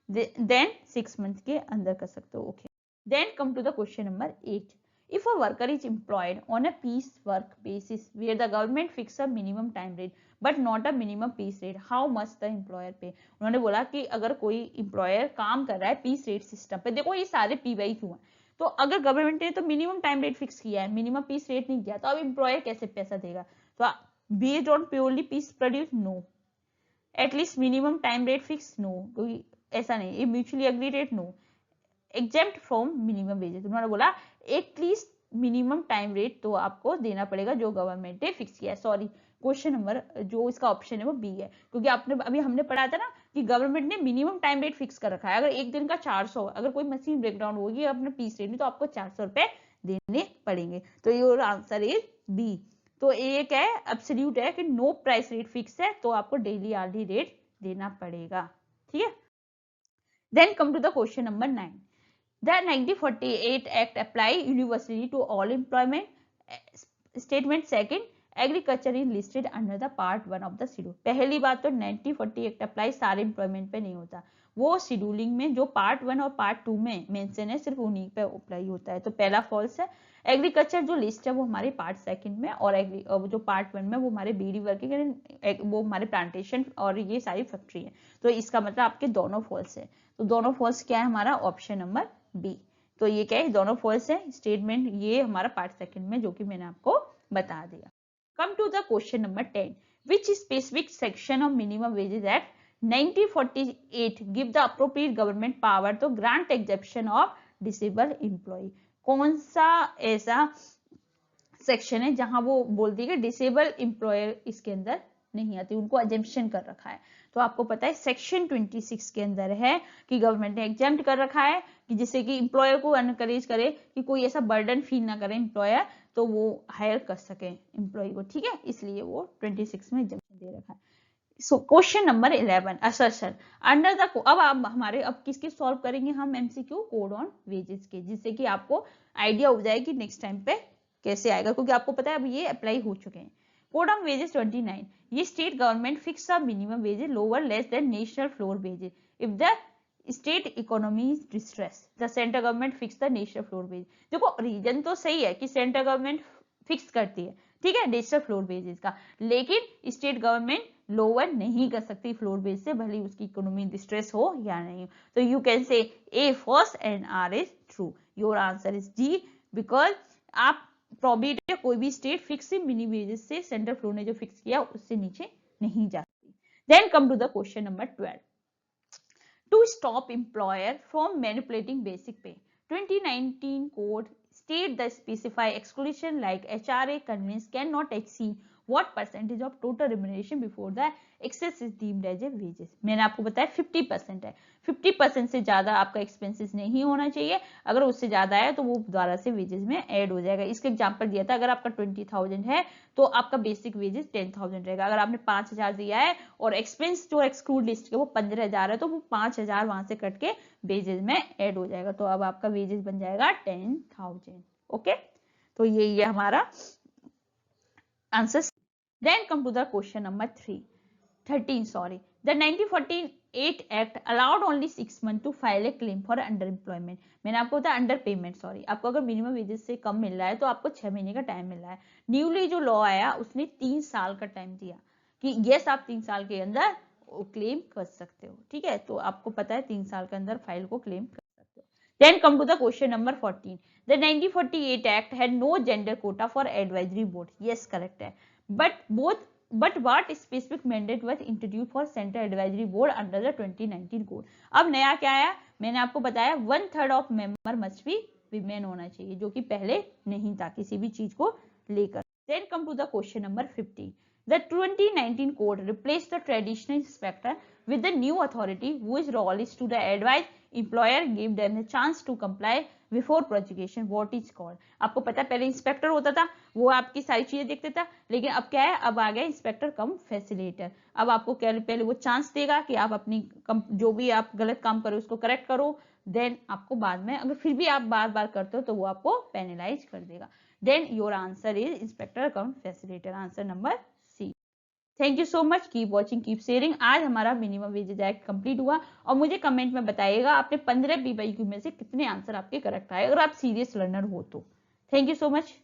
देन 6 मंथ के अंदर कर सकते हो, okay. Then come to the question number 8. If a worker is employed on a piece work basis where the government fixes a minimum time rate but not a minimum piece rate, how much the employer pay? उन्होंने बोला कि अगर कोई employer काम कर रहा है piece rate system पे, देखो ये सारे पीवाई क्यों है, तो अगर गवर्नमेंट ने तो मिनिमम टाइम रेट फिक्स किया है, मिनिमम पीस रेट नहीं किया, तो अब एम्प्लॉयर कैसे पैसा देगा? तो based on purely piece produce, no. At least minimum time rate fix, no, कोई ऐसा नहीं, ये mutually agree rate, no. Exempt from minimum wages, उन्होंने बोला एटलीस्ट मिनिमम टाइम रेट तो आपको देना पड़ेगा जो गवर्नमेंट ने फिक्स किया है। सॉरी, क्वेश्चन नंबर जो इसका ऑप्शन है वो बी है, क्योंकि आपने अभी हमने पढ़ा था ना कि गवर्नमेंट ने मिनिमम टाइम रेट फिक्स कर रखा है, अगर एक दिन का 400, अगर कोई मशीन ब्रेकडाउन होगी अपने पीस रेट में तो आपको 400 रुपए देने पड़ेंगे, तो योर आंसर इज बी। तो ये क्या है, एब्सोल्यूट है कि नो प्राइस रेट फिक्स है तो आपको डेली आर्ली रेट देना पड़ेगा, ठीक है। Then come to the question number 9. The 1948 Act apply universally to all employment. Statement second, agriculture is listed under the part 1 of the schedule. पहली बात तो 1940 एक्ट अप्लाई सारे एम्प्लॉयमेंट पे नहीं होता, वो शेड्यूलिंग में जो पार्ट 1 और पार्ट 2 में मेंशन है सिर्फ उन्हीं पे अप्लाई होता है, तो पहला फॉल्स है। एग्रीकल्चर जो लिस्ट है वो हमारे पार्ट सेकंड में और जो पार्ट 1 में वो हमारे बीड़ी वर्किंग, वो हमारे प्लांटेशन और ये सारी फैक्ट्री है, तो इसका मतलब आपके दोनों फॉल्स है, तो दोनों फॉल्स क्या है हमारा ऑप्शन नंबर बी। तो ये क्या है, दोनों फॉल्स है स्टेटमेंट, ये हमारा पार्ट सेकंड में जो कि मैंने आपको बता दिया। Come to the question number 10. Which specific section of minimum wages act 1948 give the appropriate government power to grant exemption of disable employee? कौन सा ऐसा सेक्शन है जहां वो बोलती है कि डिसेबल एम्प्लॉयर इसके अंदर नहीं आती, उनको एग्जेम्पशन कर रखा है? तो आपको पता है सेक्शन 26 के अंदर है कि गवर्नमेंट ने एग्जेम्प्ट कर रखा है कि जिससे कि एम्प्लॉयर को एनकरेज करे कि कोई ऐसा बर्डन फील ना करे एम्प्लॉयर, तो वो हायर कर सके एम्प्लॉय को, ठीक है, इसलिए वो 26 में एग्जेम्पशन दे रखा है। So question number 11, assertion under the, अब आप हमारे अब किसके सॉल्व करेंगे हम एमसीक्यू कोड ऑन वेजेस के, जिससे कि आपको आइडिया हो जाए कि नेक्स्ट टाइम पे कैसे आएगा, क्योंकि आपको पता है अब ये अप्लाई हो चुके हैं। कोड ऑन वेजेस 29, ये state government fix a minimum wages lower less than national floor wages if the state economy is distress, the central government fix the national floor wage. देखो रीजन तो सही है कि central government fix करती है, ठीक है, नेशनल फ्लोर वेजेस का, लेकिन स्टेट गवर्नमेंट लोअर नहीं कर सकती फ्लोर बेस से, भले उसकी इकोनॉमी डिस्ट्रेस हो या नहीं। तो you can say A first and R is true, your answer is D, because आप प्रोबेबिलिटी कोई भी स्टेट फिक्स मिनिमम वेजेस से सेंट्रल फ्लोर ने जो फिक्स किया उससे नीचे नहीं जा सकती। Then come to the question number 12. To stop employer from manipulating basic pay, 2019 code state the specify exclusion like HRA convenes cannot exceed what percentage of total remuneration before the excess is deemed as a wages। मैंने आपको बताया 50% है, 50% से ज्यादा आपका expenses नहीं होना चाहिए, अगर उससे ज्यादा है तो वो दोबारा से वेजेस में ऐड हो जाएगा। इसका एग्जांपल दिया था, अगर आपका 20,000 है तो आपका बेसिक वेजेस 10,000 रहेगा, अगर आपने 5,000 दिया है और एक्सपेंस जो एक्सक्लूड लिस्ट के वो 15,000 है तो वो 5,000 वहां से कट के वेजेस में ऐड हो जाएगा, तो अब आपका वेजेस बन जाएगा 10,000, ओके। तो ये हमारा answer. Then come to the question number 13, sorry. The 1948 Act allowed only 6 months to file a claim for underemployment. मैंने आपको बताया अंडर पेमेंट, सॉरी, आपको अगर मिनिमम वेजेस से कम मिल रहा है तो आपको 6 महीने का टाइम मिल रहा है। न्यूली जो लॉ आया उसने 3 साल का टाइम दिया कि यस आप 3 साल के अंदर क्लेम कर सकते हो, ठीक है, तो आपको पता है 3 साल के अंदर फाइल को क्लेम कर सकते हो। Then come to the question number 14. The 1948 Act had no gender quota for advisory board. Yes, correct है, but both but what specific mandate was introduce for central advisory board under the 2019 code. अब नया क्या आया, मैंने आपको बताया 1/3 of member must be women होना चाहिए, जो कि पहले नहीं था किसी भी चीज को लेकर। Then come to the question number 50। The 2019 code replaced the traditional inspector with the new authority whose role is to advise employer, give them a chance to comply before prosecution. What is called? आपको पता है पहले inspector होता था, वो आपकी सारी चीजें देखता था, लेकिन अब क्या है, अब आ गया इंस्पेक्टर कम फैसिलिटेटर। अब आपको पहले वो चांस देगा कि आप अपनी जो भी आप गलत काम करो उसको करेक्ट करो, देन आपको बाद में अगर फिर भी आप बार बार करते हो तो वो आपको पेनलाइज कर देगा। Then your answer is inspector cum facilitator, answer number C. Thank you so much, keep watching keep sharing. आज हमारा मिनिमम वेजेज एक्ट कंप्लीट हुआ और मुझे कमेंट में बताइएगा आपने 15 BYQ में से कितने आंसर आपके करेक्ट आए, अगर आप सीरियस लर्नर हो तो। Thank you so much.